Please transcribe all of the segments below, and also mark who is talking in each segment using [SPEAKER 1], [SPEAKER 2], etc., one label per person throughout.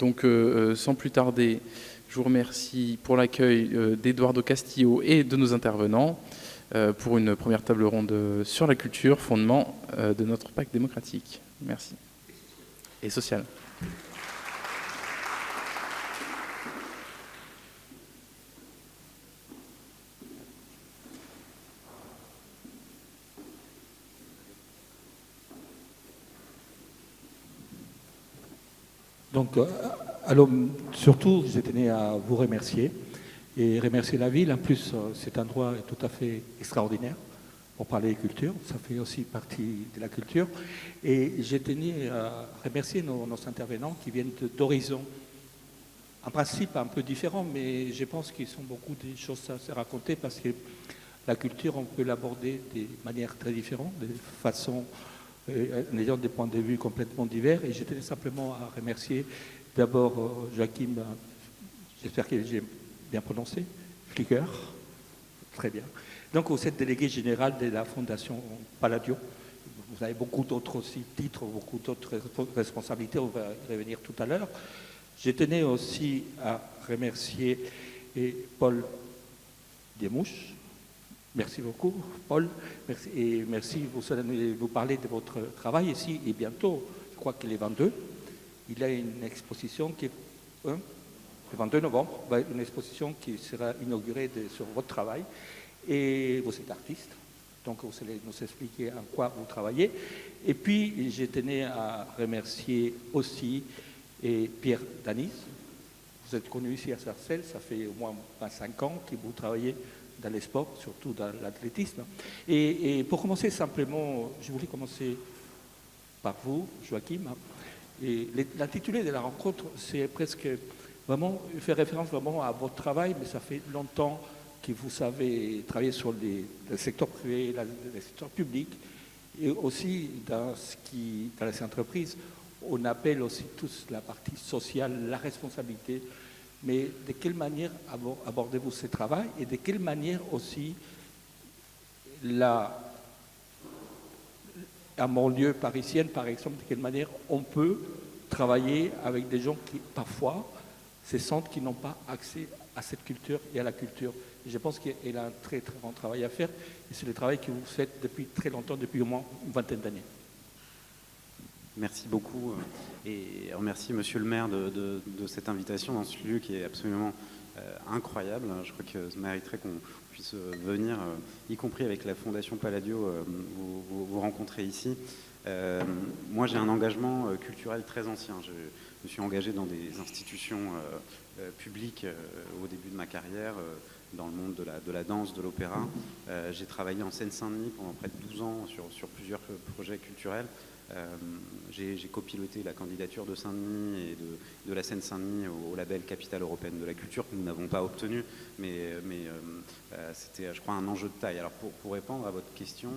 [SPEAKER 1] Donc, sans plus tarder, je vous remercie pour l'accueil d'Eduardo Castillo et de nos intervenants pour une première table ronde sur la culture, fondement de notre pacte démocratique. Merci. Et social.
[SPEAKER 2] Donc, alors, surtout, je tenais à vous remercier et remercier la ville. En plus, cet endroit est tout à fait extraordinaire pour parler culture. Ça fait aussi partie de la culture. Et je tenais à remercier nos intervenants qui viennent d'horizons, en principe un peu différents, mais je pense qu'ils ont beaucoup de choses à se raconter parce que la culture, on peut l'aborder de manières très différentes, de façon en ayant des points de vue complètement divers. Et je tenais simplement à remercier d'abord Joachim, j'espère que j'ai bien prononcé, Flicker, très bien. Donc vous êtes délégué général de la Fondation Palladio. Vous avez beaucoup d'autres aussi titres, beaucoup d'autres responsabilités, on va y revenir tout à l'heure. Je tenais aussi à remercier Paul Desmouches. Merci beaucoup, Paul. Merci, et merci, vous allez nous parler de votre travail ici. Et bientôt, je crois qu'il est 22, il y a une exposition qui est le 22 novembre, une exposition qui sera inaugurée sur votre travail. Et vous êtes artiste, donc vous allez nous expliquer en quoi vous travaillez. Et puis, je tenais à remercier aussi Pierre Danis. Vous êtes connu ici à Sarcelles, ça fait au moins 25 ans que vous travaillez dans les sports, surtout dans l'athlétisme. Et pour commencer simplement, je voulais commencer par vous, Joachim. L'intitulé de la rencontre, c'est presque vraiment, fait référence vraiment à votre travail, mais ça fait longtemps que vous savez travailler sur le secteur privé, le secteur public, et aussi dans les entreprises, on appelle aussi tous la partie sociale, la responsabilité. Mais de quelle manière abordez-vous ce travail et de quelle manière aussi, à mon lieu parisienne, par exemple, de quelle manière on peut travailler avec des gens qui, parfois, se sentent qu'ils n'ont pas accès à cette culture et à la culture. Et je pense qu'il a un très, très grand travail à faire et c'est le travail que vous faites depuis très longtemps, depuis au moins une vingtaine d'années.
[SPEAKER 3] Merci beaucoup et remercie Monsieur le maire de cette invitation dans ce lieu qui est absolument incroyable. Je crois que ça mériterait qu'on puisse venir, y compris avec la Fondation Palladio, vous rencontrer ici. Moi, j'ai un engagement culturel très ancien. Je me suis engagé dans des institutions publiques au début de ma carrière, dans le monde de la danse, de l'opéra. J'ai travaillé en Seine-Saint-Denis pendant près de 12 ans sur plusieurs projets culturels. J'ai copiloté la candidature de Saint-Denis et de la Seine-Saint-Denis au label Capitale Européenne de la Culture, que nous n'avons pas obtenu, mais c'était, je crois, un enjeu de taille. Alors, pour répondre à votre question,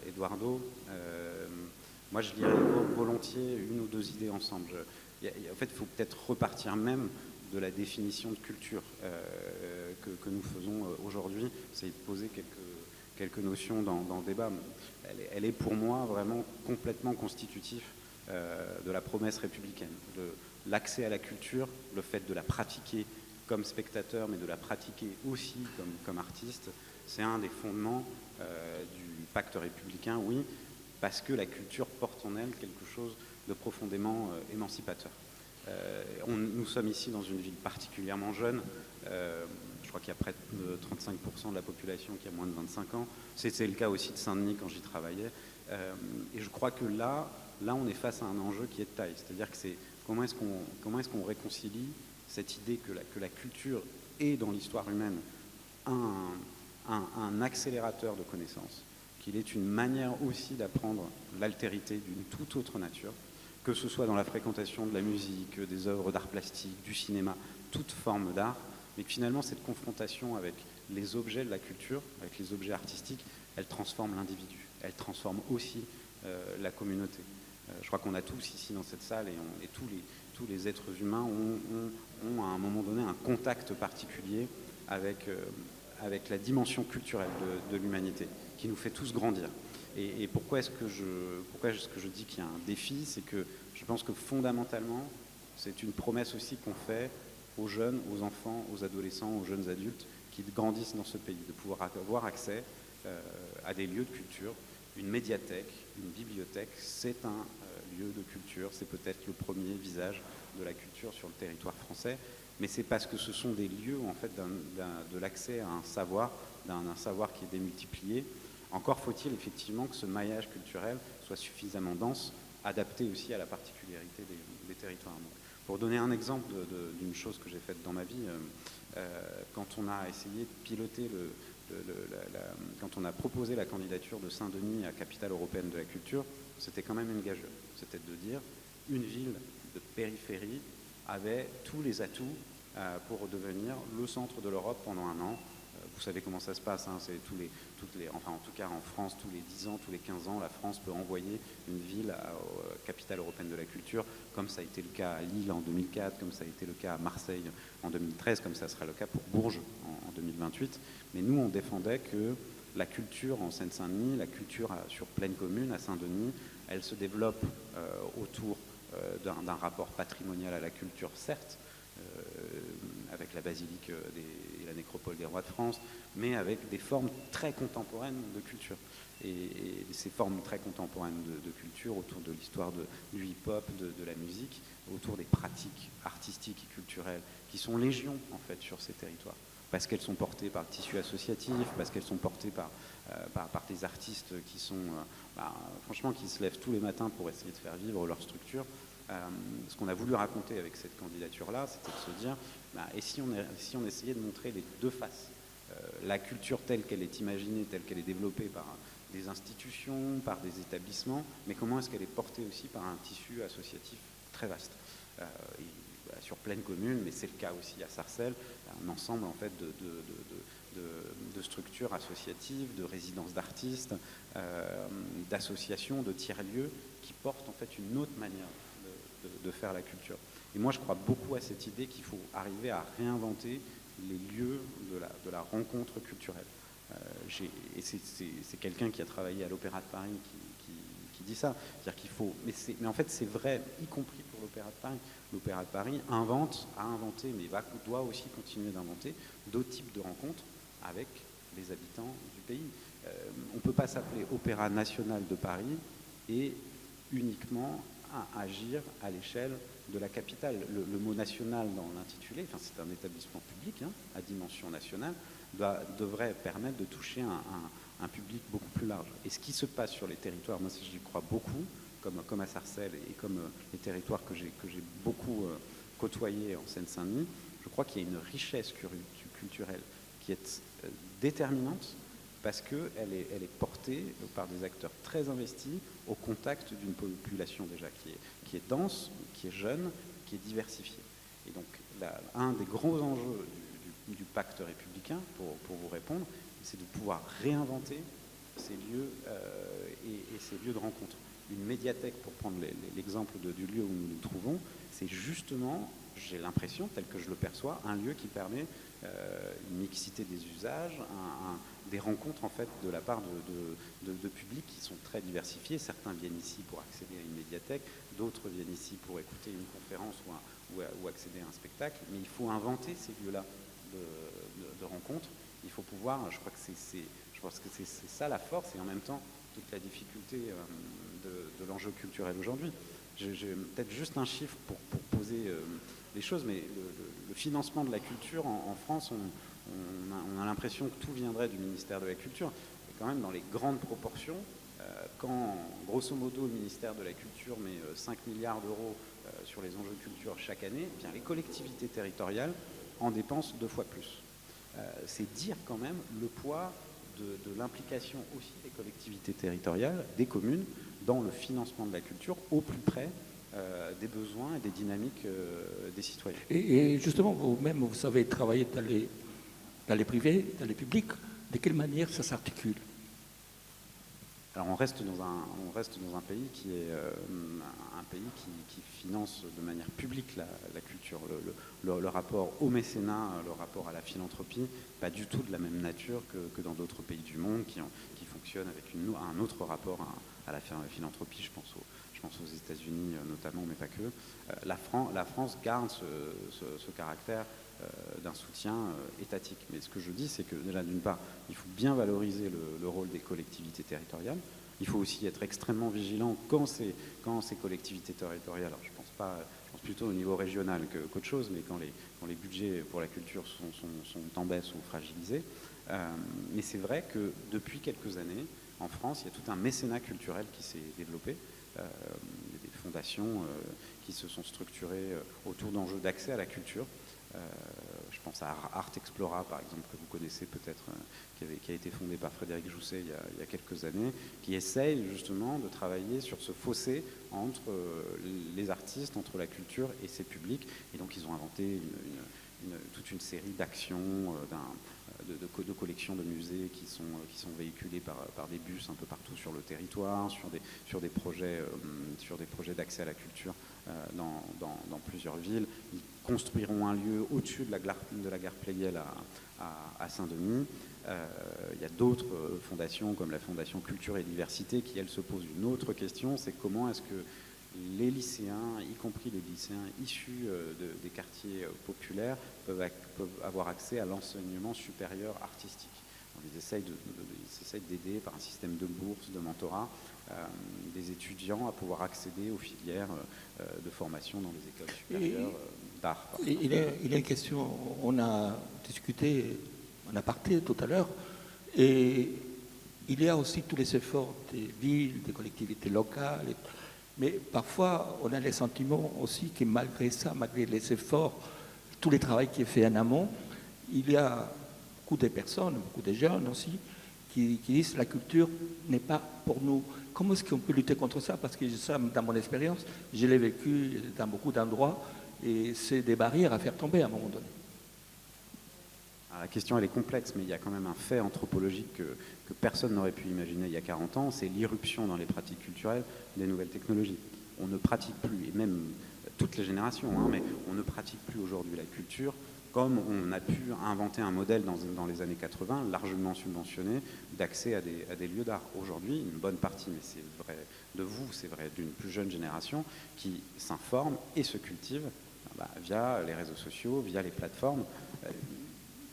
[SPEAKER 3] Eduardo, moi, je lirais volontiers une ou deux idées ensemble. En fait, il faut peut-être repartir même de la définition de culture que nous faisons aujourd'hui. C'est de poser quelques notions dans le débat. Elle est pour moi vraiment complètement constitutif de la promesse républicaine. L'accès à la culture, le fait de la pratiquer comme spectateur, mais de la pratiquer aussi comme artiste, c'est un des fondements du pacte républicain, oui, parce que la culture porte en elle quelque chose de profondément émancipateur. Nous sommes ici dans une ville particulièrement jeune. Je crois qu'il y a près de 35% de la population qui a moins de 25 ans. C'était le cas aussi de Saint-Denis quand j'y travaillais. Et je crois que là, on est face à un enjeu qui est de taille. C'est-à-dire que c'est comment est-ce qu'on réconcilie cette idée que la culture est dans l'histoire humaine un accélérateur de connaissances, qu'il est une manière aussi d'apprendre l'altérité d'une toute autre nature, que ce soit dans la fréquentation de la musique, des œuvres d'art plastique, du cinéma, toute forme d'art, mais que finalement cette confrontation avec les objets de la culture, avec les objets artistiques, elle transforme l'individu, elle transforme aussi la communauté. Je crois qu'on a tous ici dans cette salle et tous les êtres humains ont à un moment donné un contact particulier avec la dimension culturelle de l'humanité, qui nous fait tous grandir. Et pourquoi est-ce que je dis qu'il y a un défi? C'est que je pense que fondamentalement, C'est une promesse aussi qu'on fait aux jeunes, aux enfants, aux adolescents, aux jeunes adultes qui grandissent dans ce pays, de pouvoir avoir accès à des lieux de culture. Une médiathèque, une bibliothèque, c'est un lieu de culture, c'est peut-être le premier visage de la culture sur le territoire français, mais c'est parce que ce sont des lieux en fait de l'accès à un savoir, d'un savoir qui est démultiplié. Encore faut-il effectivement que ce maillage culturel soit suffisamment dense, adapté aussi à la particularité des territoires. Donc, pour donner un exemple d'une chose que j'ai faite dans ma vie, quand on a essayé de piloter quand on a proposé la candidature de Saint-Denis à capitale européenne de la culture, c'était quand même une gageure. C'était de dire une ville de périphérie avait tous les atouts pour devenir le centre de l'Europe pendant un an. Vous savez comment ça se passe, hein, c'est enfin en tout cas en France, tous les 10 ans, tous les 15 ans, la France peut envoyer une ville à capitale européenne de la culture, comme ça a été le cas à Lille en 2004, comme ça a été le cas à Marseille en 2013, comme ça sera le cas pour Bourges en 2028. Mais nous, on défendait que la culture en Seine-Saint-Denis, la culture sur pleine commune, à Saint-Denis, elle se développe autour d'un rapport patrimonial à la culture, certes, avec la basilique et la nécropole des rois de France, mais avec des formes très contemporaines de culture. Et ces formes très contemporaines de culture autour de l'histoire du hip-hop, de la musique, autour des pratiques artistiques et culturelles qui sont légion en fait sur ces territoires, parce qu'elles sont portées par le tissu associatif, parce qu'elles sont portées par des artistes qui sont, franchement, qui se lèvent tous les matins pour essayer de faire vivre leur structure. Ce qu'on a voulu raconter avec cette candidature-là, c'était de se dire, et si on essayait de montrer les deux faces, la culture telle qu'elle est imaginée, telle qu'elle est développée par des institutions, par des établissements, mais comment est-ce qu'elle est portée aussi par un tissu associatif très vaste. Sur pleine commune, mais c'est le cas aussi à Sarcelles, un ensemble en fait de structures associatives, de résidences d'artistes, d'associations, de tiers-lieux qui portent en fait une autre manière de faire la culture. Et moi je crois beaucoup à cette idée qu'il faut arriver à réinventer les lieux de la rencontre culturelle. Et c'est quelqu'un qui a travaillé à l'Opéra de Paris qui dit ça. C'est-à-dire qu'il faut, mais en fait c'est vrai, y compris pour l'Opéra de Paris. L'Opéra de Paris a inventé, mais doit aussi continuer d'inventer d'autres types de rencontres avec les habitants du pays. On ne peut pas s'appeler Opéra national de Paris et uniquement agir à l'échelle de la capitale. Le mot national dans l'intitulé, enfin c'est un établissement public à dimension nationale, devrait permettre de toucher un public beaucoup plus large. Et ce qui se passe sur les territoires, moi j'y crois beaucoup, comme à Sarcelles et comme les territoires que j'ai beaucoup côtoyés en Seine-Saint-Denis, je crois qu'il y a une richesse culturelle qui est déterminante parce qu'elle est portée par des acteurs très investis au contact d'une population déjà qui est dense, qui est jeune, qui est diversifiée. Et donc un des gros enjeux du pacte républicain, pour vous répondre, c'est de pouvoir réinventer ces lieux et ces lieux de rencontre. Une médiathèque, pour prendre l'exemple du lieu où nous nous trouvons, c'est justement, j'ai l'impression, tel que je le perçois, un lieu qui permet une mixité des usages, des rencontres en fait de la part de publics qui sont très diversifiés. Certains viennent ici pour accéder à une médiathèque, d'autres viennent ici pour écouter une conférence ou accéder à un spectacle, mais il faut inventer ces lieux-là de rencontres. Il faut pouvoir, je pense que c'est ça la force et en même temps toute la difficulté de l'enjeu culturel aujourd'hui. J'ai peut-être juste un chiffre pour poser les choses, mais le financement de la culture en France, on a l'impression que tout viendrait du ministère de la Culture. Et quand même, dans les grandes proportions, quand grosso modo le ministère de la Culture met 5 milliards d'euros sur les enjeux de culture chaque année, eh bien, les collectivités territoriales en dépensent 2 fois plus. C'est dire quand même le poids de l'implication aussi des collectivités territoriales, des communes, dans le financement de la culture au plus près des besoins et des dynamiques des citoyens.
[SPEAKER 2] Et justement, vous-même, vous savez travailler dans les privés, dans les publics. De quelle manière ça s'articule?
[SPEAKER 3] Alors on reste dans un pays qui est un pays qui finance de manière publique la culture. Le rapport au mécénat, le rapport à la philanthropie, pas du tout de la même nature que dans d'autres pays du monde qui fonctionnent avec un autre rapport à la philanthropie. Je pense aux États-Unis notamment, mais pas que, la France garde ce caractère d'un soutien étatique. Mais ce que je dis, c'est que déjà, d'une part, il faut bien valoriser le rôle des collectivités territoriales. Il faut aussi être extrêmement vigilant quand ces collectivités territoriales, alors je pense plutôt au niveau régional qu'autre chose, mais quand les budgets pour la culture sont en baisse ou fragilisés. Mais c'est vrai que depuis quelques années, en France, il y a tout un mécénat culturel qui s'est développé. Des fondations qui se sont structurées autour d'enjeux d'accès à la culture. Je pense à Art Explora, par exemple, que vous connaissez peut-être, qui a été fondé par Frédéric Jousset il y a quelques années, qui essaye justement de travailler sur ce fossé entre les artistes, entre la culture et ses publics. Et donc ils ont inventé toute une série d'actions, de collections de musées qui sont véhiculées par des bus un peu partout sur le territoire, sur des projets d'accès à la culture dans plusieurs villes. Ils construiront un lieu au-dessus de la gare Pleyel à Saint-Denis. Il y a d'autres fondations comme la Fondation Culture et Diversité qui, elle, se pose une autre question, c'est comment est-ce que les lycéens, y compris les lycéens issus des quartiers populaires, peuvent avoir accès à l'enseignement supérieur artistique. Donc, ils essayent d'aider par un système de bourse, de mentorat, des étudiants à pouvoir accéder aux filières de formation dans les écoles supérieures d'art.
[SPEAKER 2] Il y a une question, on a discuté en aparté tout à l'heure, et il y a aussi tous les efforts des villes, des collectivités locales, mais parfois on a le sentiment aussi que malgré ça, malgré les efforts, tout le travail qui est fait en amont, il y a beaucoup de personnes, beaucoup de jeunes aussi, qui disent que la culture n'est pas pour nous. Comment est-ce qu'on peut lutter contre ça? Parce que ça, dans mon expérience, je l'ai vécu dans beaucoup d'endroits, et c'est des barrières à faire tomber à un moment donné.
[SPEAKER 3] Alors, la question, elle est complexe, mais il y a quand même un fait anthropologique que personne n'aurait pu imaginer il y a 40 ans, c'est l'irruption dans les pratiques culturelles des nouvelles technologies. On ne pratique plus, et même toutes les générations, mais on ne pratique plus aujourd'hui la culture comme on a pu inventer un modèle dans les années 80, largement subventionné, d'accès à des lieux d'art. Aujourd'hui, une bonne partie, mais c'est vrai de vous, c'est vrai d'une plus jeune génération, qui s'informe et se cultive via les réseaux sociaux, via les plateformes.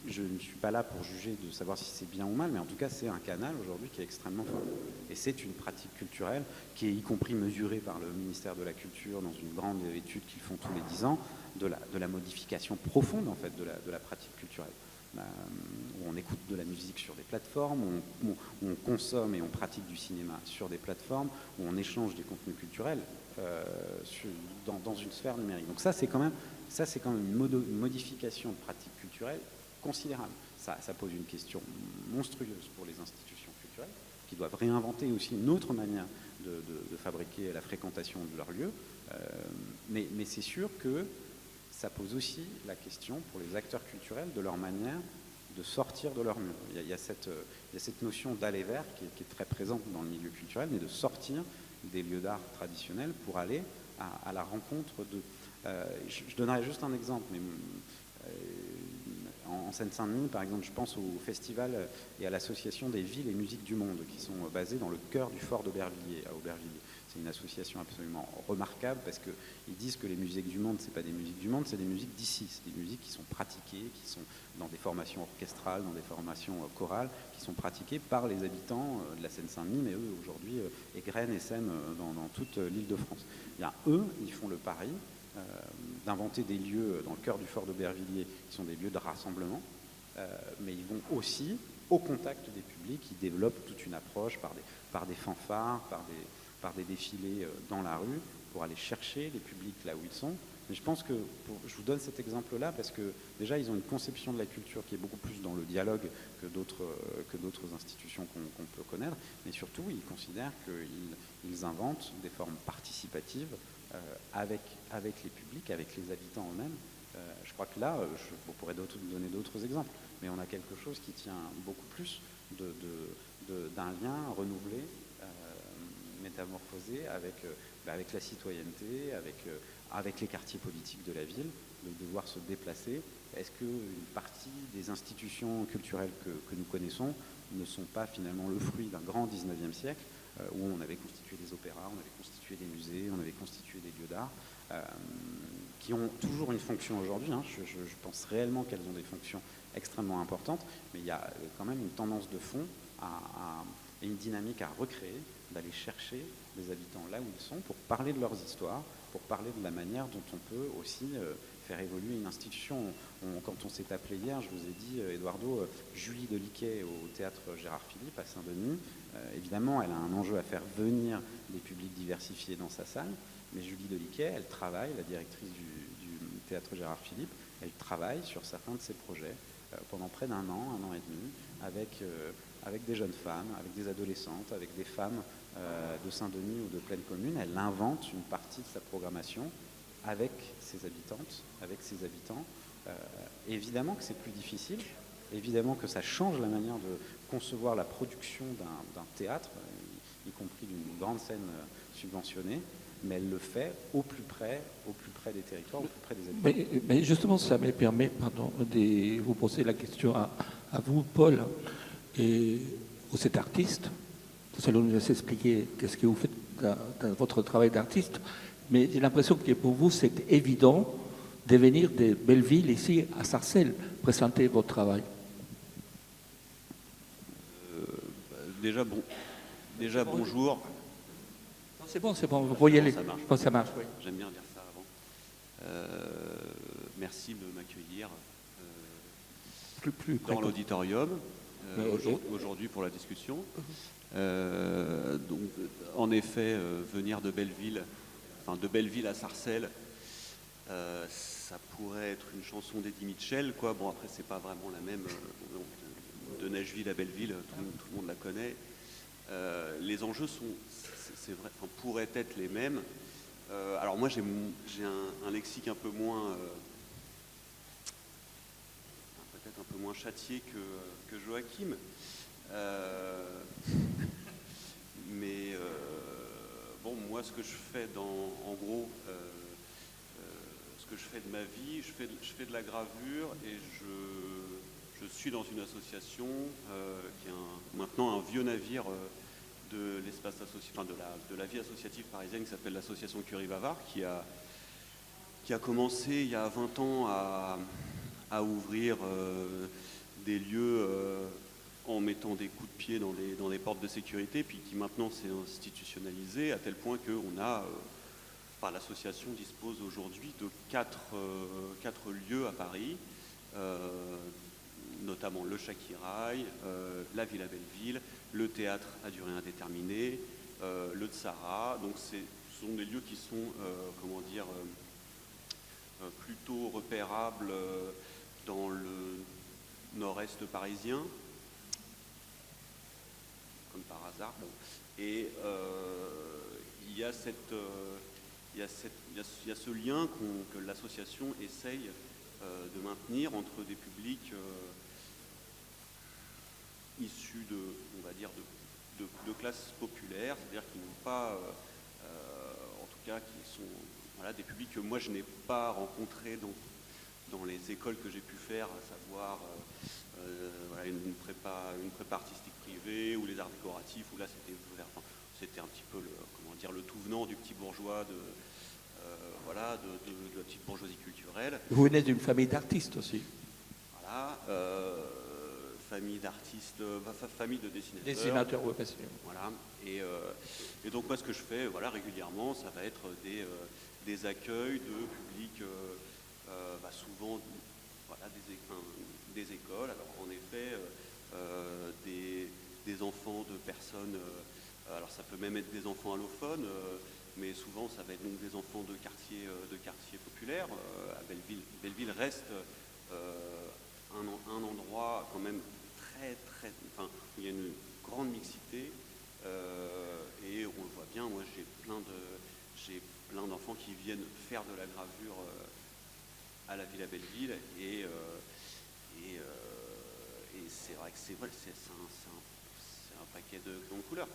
[SPEAKER 3] Je ne suis pas là pour juger de savoir si c'est bien ou mal, mais en tout cas, c'est un canal aujourd'hui qui est extrêmement fort. Et c'est une pratique culturelle qui est y compris mesurée par le ministère de la Culture dans une grande étude qu'ils font tous les 10 ans, de la modification profonde en fait de la pratique culturelle. Où on écoute de la musique sur des plateformes, où on consomme et on pratique du cinéma sur des plateformes, où on échange des contenus culturels dans une sphère numérique. Donc ça, c'est quand même une modification de pratique culturelle considérable. Ça pose une question monstrueuse pour les institutions culturelles, qui doivent réinventer aussi une autre manière de fabriquer la fréquentation de leur lieu. Mais c'est sûr que ça pose aussi la question pour les acteurs culturels de leur manière de sortir de leur mur. Il y a cette notion d'aller vers qui est très présente dans le milieu culturel, mais de sortir des lieux d'art traditionnels pour aller à la rencontre de... je donnerai juste un exemple, mais en Seine-Saint-Denis, par exemple, je pense au festival et à l'association des villes et musiques du monde qui sont basées dans le cœur du fort d'Aubervilliers, à Aubervilliers. C'est une association absolument remarquable parce qu'ils disent que les musiques du monde, c'est pas des musiques du monde, c'est des musiques d'ici. C'est des musiques qui sont pratiquées, qui sont dans des formations orchestrales, dans des formations chorales, qui sont pratiquées par les habitants de la Seine-Saint-Denis, mais eux, aujourd'hui, égrènent et sèment dans toute l'Île-de-France. Eux, ils font le pari d'inventer des lieux dans le cœur du fort d'Aubervilliers qui sont des lieux de rassemblement, mais ils vont aussi au contact des publics, ils développent toute une approche par des fanfares, par des défilés dans la rue pour aller chercher les publics là où ils sont. Mais je pense que, je vous donne cet exemple-là parce que déjà ils ont une conception de la culture qui est beaucoup plus dans le dialogue que d'autres institutions qu'on peut connaître, mais surtout ils considèrent qu'ils inventent des formes participatives avec les publics, avec les habitants eux-mêmes. Je crois que là, on pourrait donner d'autres exemples, mais on a quelque chose qui tient beaucoup plus d'un lien renouvelé, métamorphosé avec la citoyenneté, avec les quartiers politiques de la ville, de devoir se déplacer. Est-ce qu'une partie des institutions culturelles que nous connaissons ne sont pas finalement le fruit d'un grand 19e siècle où on avait constitué des opéras, on avait constitué des musées, on avait constitué des lieux d'art, qui ont toujours une fonction aujourd'hui. Hein. Je pense réellement qu'elles ont des fonctions extrêmement importantes, mais il y a quand même une tendance de fond et une dynamique à recréer, d'aller chercher les habitants là où ils sont pour parler de leurs histoires, pour parler de la manière dont on peut aussi faire évoluer une institution. Quand on s'est appelé hier, je vous ai dit, Eduardo, Julie Deliquet au théâtre Gérard Philippe à Saint-Denis. Évidemment, elle a un enjeu à faire venir des publics diversifiés dans sa salle, mais Julie Deliquet, elle travaille, la directrice du théâtre Gérard Philippe, elle travaille sur certains de ses projets pendant près d'un an et demi, avec des jeunes femmes, avec des adolescentes, avec des femmes de Saint-Denis ou de Plaine Commune. Elle invente une partie de sa programmation avec ses habitantes, avec ses habitants. Évidemment que c'est plus difficile, évidemment que ça change la manière de concevoir la production d'un théâtre, y compris d'une grande scène subventionnée, mais elle le fait au plus près des territoires, au plus près des habitants.
[SPEAKER 2] Mais justement, ça me permet de vous poser la question à vous, Paul, et vous êtes artiste, vous allez nous expliquer qu'est-ce que vous faites dans votre travail d'artiste, mais j'ai l'impression que pour vous, c'est évident de venir de Belleville, ici, à Sarcelles, présenter votre travail.
[SPEAKER 4] Déjà, bonjour.
[SPEAKER 2] C'est bon, vous voyez les...
[SPEAKER 4] Ça marche.
[SPEAKER 2] Bon, ça marche, oui.
[SPEAKER 4] J'aime bien dire ça avant. Merci de m'accueillir dans l'auditorium aujourd'hui pour la discussion. Donc, en effet, venir de Belleville à Sarcelles, ça pourrait être une chanson d'Eddie Mitchell, quoi. Bon, après, c'est pas vraiment la même. De Nashville à Belleville, tout le monde la connaît. Les enjeux c'est vrai, pourraient être les mêmes. Alors moi, j'ai un lexique un peu moins, peut-être un peu moins châtié que Joachim. Mais bon, moi, ce que je fais en gros, ce que je fais de ma vie, je fais de la gravure et je suis dans une association qui est maintenant un vieux navire de l'espace associatif, de la vie associative parisienne, qui s'appelle l'association Curie-Bavard, qui a commencé il y a 20 ans à ouvrir des lieux en mettant des coups de pied dans des portes de sécurité, puis qui maintenant s'est institutionnalisé à tel point que l'association dispose aujourd'hui de 4 lieux à Paris, notamment le Chakirail, la Villa Belleville, le théâtre à durée indéterminée, le Tsara. Donc ce sont des lieux qui sont, plutôt repérables dans le nord-est parisien, comme par hasard. Bon. Et il y a ce lien que l'association essaye de maintenir entre des publics issus de classes populaires, c'est-à-dire qui n'ont pas, en tout cas, qui sont des publics que moi je n'ai pas rencontrés dans les écoles que j'ai pu faire, à savoir une prépa artistique privée ou les arts décoratifs, où là c'était un petit peu le tout venant du petit bourgeois de la petite bourgeoisie culturelle.
[SPEAKER 2] Vous venez d'une famille d'artistes aussi.
[SPEAKER 4] Voilà. Famille d'artistes, famille de dessinateurs.
[SPEAKER 2] Dessinateurs, oui, parce que...
[SPEAKER 4] Voilà. Et donc moi ce que je fais régulièrement, ça va être des accueils de publics souvent des écoles. Alors en effet des enfants de personnes, alors ça peut même être des enfants allophones, mais souvent ça va être donc des enfants de quartiers populaires. À Belleville reste un endroit quand même très, il y a une grande mixité et on le voit bien. Moi, j'ai plein d'enfants qui viennent faire de la gravure à la Villa Belleville et c'est vrai que c'est un paquet de couleurs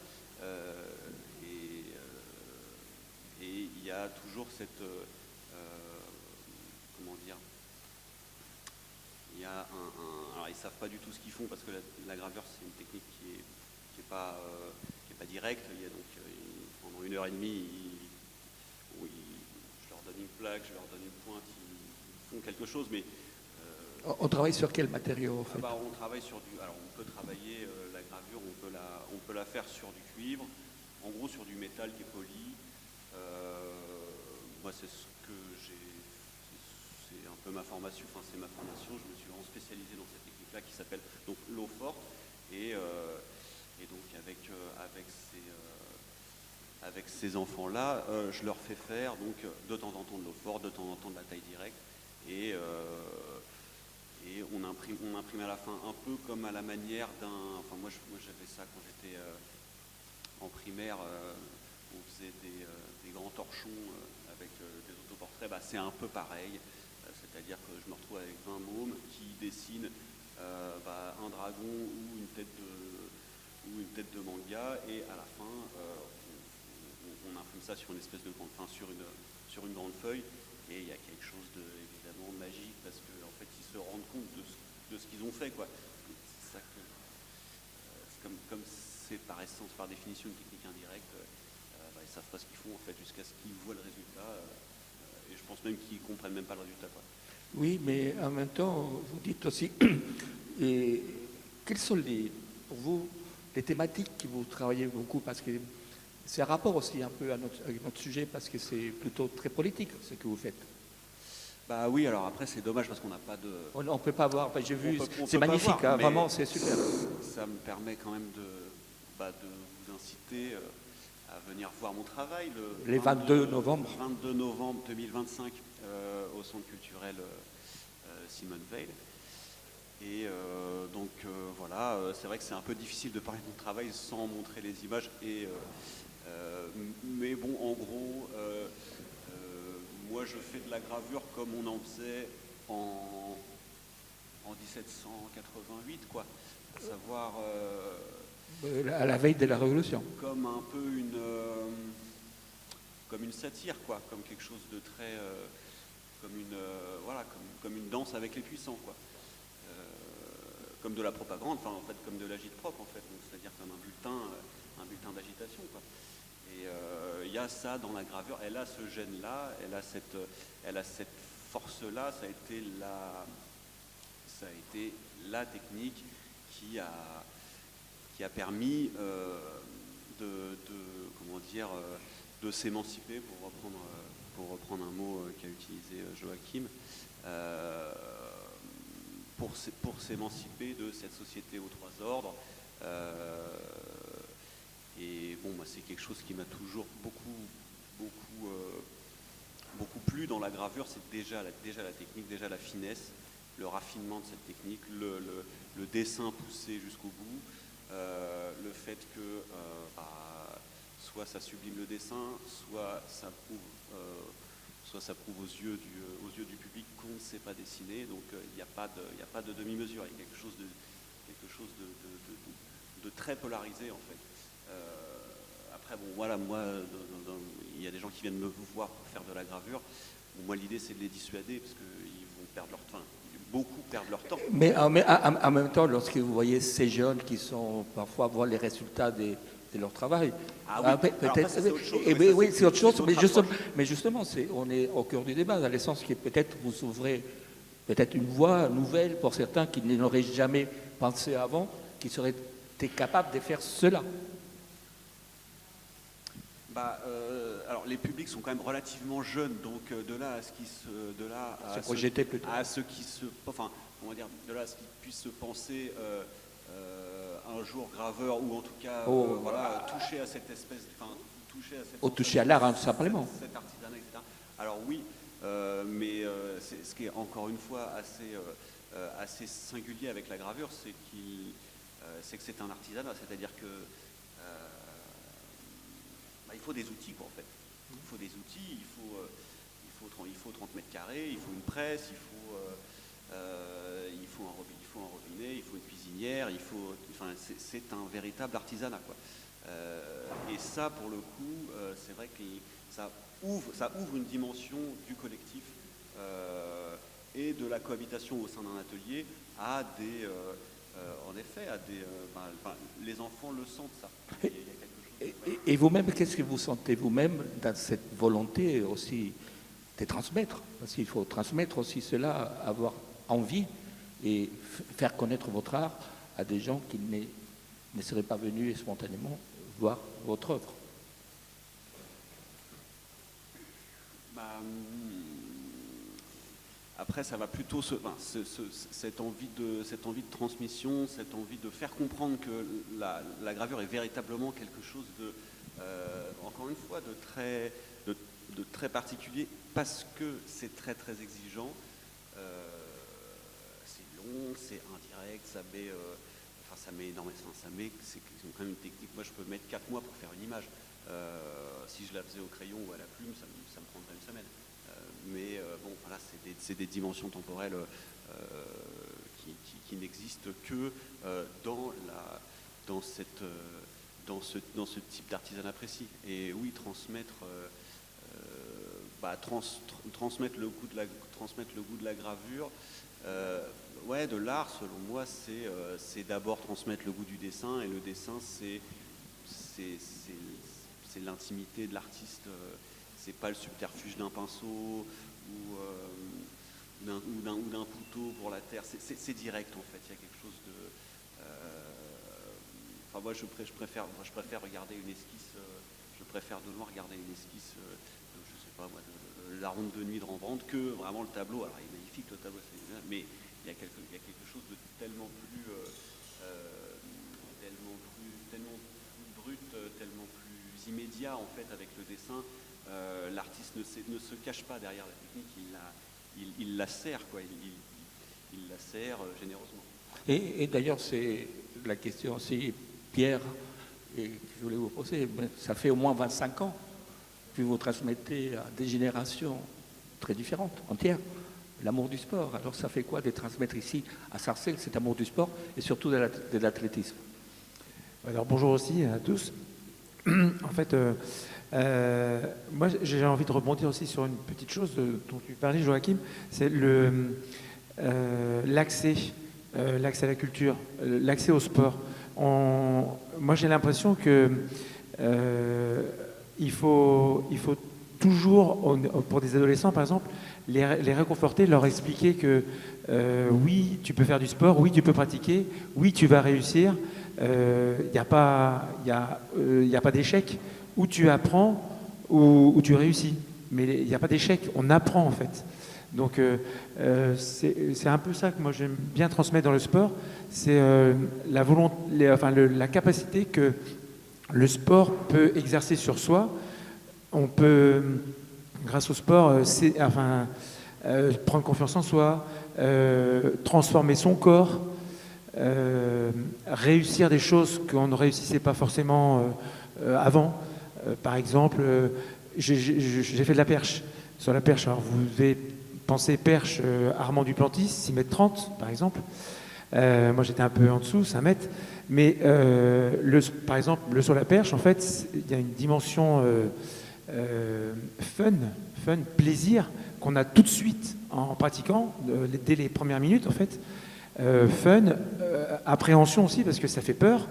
[SPEAKER 4] et il y a toujours cette il y a alors ils savent pas du tout ce qu'ils font parce que la gravure c'est une technique qui est pas est pas direct. Il y a donc pendant 1h30, je leur donne une plaque, je leur donne une pointe, ils font quelque chose, mais
[SPEAKER 2] On travaille sur quel matériau en fait?
[SPEAKER 4] on travaille sur alors on peut travailler la gravure, on peut la faire sur du cuivre, en gros sur du métal qui est poli. Moi c'est ce que c'est un peu ma formation, je me suis vraiment spécialisé dans cette technique-là qui s'appelle donc l'eau forte, et donc avec ces enfants-là, je leur fais faire donc de temps en temps de l'eau forte, de temps en temps de la taille directe, et on imprime à la fin un peu comme à la manière d'un... Enfin moi j'avais ça quand j'étais en primaire, on faisait des grands torchons avec des autoportraits, c'est un peu pareil, c'est-à-dire que je me retrouve avec 20 mômes qui dessinent un dragon ou une tête de manga, et à la fin on imprime ça sur une espèce de grande, sur une grande feuille, et il y a quelque chose de évidemment magique parce que en fait ils se rendent compte de ce qu'ils ont fait, quoi. C'est ça que comme c'est par essence, par définition une technique indirecte, ils savent pas ce qu'ils font en fait jusqu'à ce qu'ils voient le résultat, et je pense même qu'ils comprennent même pas le résultat, quoi.
[SPEAKER 2] Oui, mais en même temps, vous dites aussi, et quelles sont pour vous les thématiques que vous travaillez beaucoup, parce que c'est un rapport aussi un peu à notre sujet, parce que c'est plutôt très politique ce que vous faites.
[SPEAKER 4] Oui, alors après c'est dommage parce qu'on n'a pas de...
[SPEAKER 2] On ne peut pas voir, j'ai vu,
[SPEAKER 4] on
[SPEAKER 2] c'est
[SPEAKER 4] peut pas
[SPEAKER 2] magnifique,
[SPEAKER 4] voir,
[SPEAKER 2] vraiment, c'est super.
[SPEAKER 4] Ça me permet quand même de vous inciter à venir voir mon travail
[SPEAKER 2] Les 22 novembre.
[SPEAKER 4] 22 novembre 2025 au Centre culturel Simone Veil. Et donc voilà, c'est vrai que c'est un peu difficile de parler de mon travail sans montrer les images, mais bon, en gros, moi je fais de la gravure comme on en faisait en 1788, quoi. À savoir...
[SPEAKER 2] à la veille de la Révolution.
[SPEAKER 4] Comme un peu comme une satire, quoi, comme quelque chose de très... comme une danse avec les puissants, quoi. Comme de la propagande, en fait, comme de l'agite-prop, en fait, c'est-à-dire comme un bulletin d'agitation, quoi. Et il y a ça dans la gravure, elle a ce gène-là, elle a cette force-là, ça a été la technique qui a permis de s'émanciper, pour reprendre un mot qu'a utilisé Joachim, pour s'émanciper de cette société aux trois ordres. Et bon, moi, c'est quelque chose qui m'a toujours beaucoup plu dans la gravure, c'est déjà la technique, déjà la finesse, le raffinement de cette technique, le dessin poussé jusqu'au bout, le fait que soit ça sublime le dessin, soit ça prouve aux yeux du public qu'on ne sait pas dessiner. Donc il n'y a pas de demi-mesure, il y a quelque chose de très polarisé, en fait. Après, bon, voilà, moi, il y a des gens qui viennent me voir pour faire de la gravure. Bon, moi, l'idée, c'est de les dissuader parce qu'ils vont perdre leur temps. Beaucoup perdent leur temps.
[SPEAKER 2] Mais en même temps, lorsque vous voyez ces jeunes qui sont parfois voir les résultats de leur travail,
[SPEAKER 4] peut-être. C'est autre chose.
[SPEAKER 2] Oui, c'est autre chose. Mais justement, on est au cœur du débat, dans le sens que peut-être vous ouvrez peut-être une voie nouvelle pour certains qui n'auraient jamais pensé avant, qui seraient capables de faire cela.
[SPEAKER 4] Alors les publics sont quand même relativement jeunes, donc de là à ce qui puissent se penser un jour graveur, ou en tout cas toucher à cette espèce,
[SPEAKER 2] toucher à l'art, simplement.
[SPEAKER 4] Cet artisanat, etc. Alors oui, mais ce qui est encore une fois assez singulier avec la gravure, c'est que c'est un artisanat, c'est-à-dire que il faut des outils, quoi, en fait. Il faut des outils, il faut 30 mètres carrés, il faut une presse, il faut un robinet, il faut une cuisinière, c'est un véritable artisanat, quoi. Et ça, pour le coup, c'est vrai que ça ouvre une dimension du collectif et de la cohabitation au sein d'un atelier à des... en effet, les enfants le sentent, ça. Il y a quelque chose
[SPEAKER 2] Et vous-même, qu'est-ce que vous sentez vous-même dans cette volonté aussi de transmettre? Parce qu'il faut transmettre aussi cela, avoir envie et faire connaître votre art à des gens qui ne seraient pas venus spontanément voir votre œuvre.
[SPEAKER 4] Après, ça va plutôt cette envie de transmission, cette envie de faire comprendre que la gravure est véritablement quelque chose de, encore une fois, de très particulier, parce que c'est très très exigeant. C'est long, c'est indirect, ça met énormément. C'est quand même une technique. Moi, je peux mettre 4 mois pour faire une image. Si je la faisais au crayon ou à la plume, ça me prendrait une semaine. Mais bon, voilà, c'est des dimensions temporelles qui n'existent que dans ce type d'artisanat précis. Et oui, transmettre le goût de la gravure, ouais, de l'art, selon moi, c'est d'abord transmettre le goût du dessin, et le dessin, c'est l'intimité de l'artiste. C'est pas le subterfuge d'un pinceau ou d'un couteau pour la terre. C'est direct, en fait. Il y a quelque chose de... Enfin, moi, je préfère regarder une esquisse. Je préfère de loin regarder une esquisse, je sais pas moi, de La Ronde de nuit de Rembrandt, que vraiment le tableau. Alors, il est magnifique, le tableau, mais il y a quelque chose de tellement plus brut, tellement plus immédiat, en fait, avec le dessin. L'artiste ne se cache pas derrière la technique, il la sert, quoi. Il la sert généreusement.
[SPEAKER 2] Et d'ailleurs, c'est la question aussi, Pierre, et que je voulais vous poser. Ça fait au moins 25 ans que vous transmettez à des générations très différentes, entières, l'amour du sport. Alors ça fait quoi de transmettre ici à Sarcelles cet amour du sport et surtout de l'athlétisme?
[SPEAKER 5] Alors bonjour aussi à tous. En fait, moi j'ai envie de rebondir aussi sur une petite chose dont tu parlais, Joachim, c'est l'accès à la culture, l'accès au sport. Moi j'ai l'impression que il faut toujours, pour des adolescents par exemple, les réconforter, leur expliquer que oui, tu peux faire du sport, oui, tu peux pratiquer, oui, tu vas réussir. Il n'y a pas d'échec. Où tu apprends, où tu réussis. Mais il n'y a pas d'échec, on apprend en fait. Donc c'est un peu ça que moi j'aime bien transmettre dans le sport, c'est la capacité que le sport peut exercer sur soi. On peut, grâce au sport, prendre confiance en soi, transformer son corps, réussir des choses qu'on ne réussissait pas forcément avant. Par exemple, j'ai fait de la perche. Sur la perche, alors vous devez penser perche Armand Duplantis, 6,30 m par exemple. Moi j'étais un peu en dessous, 5 m. Mais par exemple, le sur la perche, en fait, il y a une dimension fun, plaisir, qu'on a tout de suite en pratiquant, dès les premières minutes en fait. Appréhension aussi, parce que ça fait peur.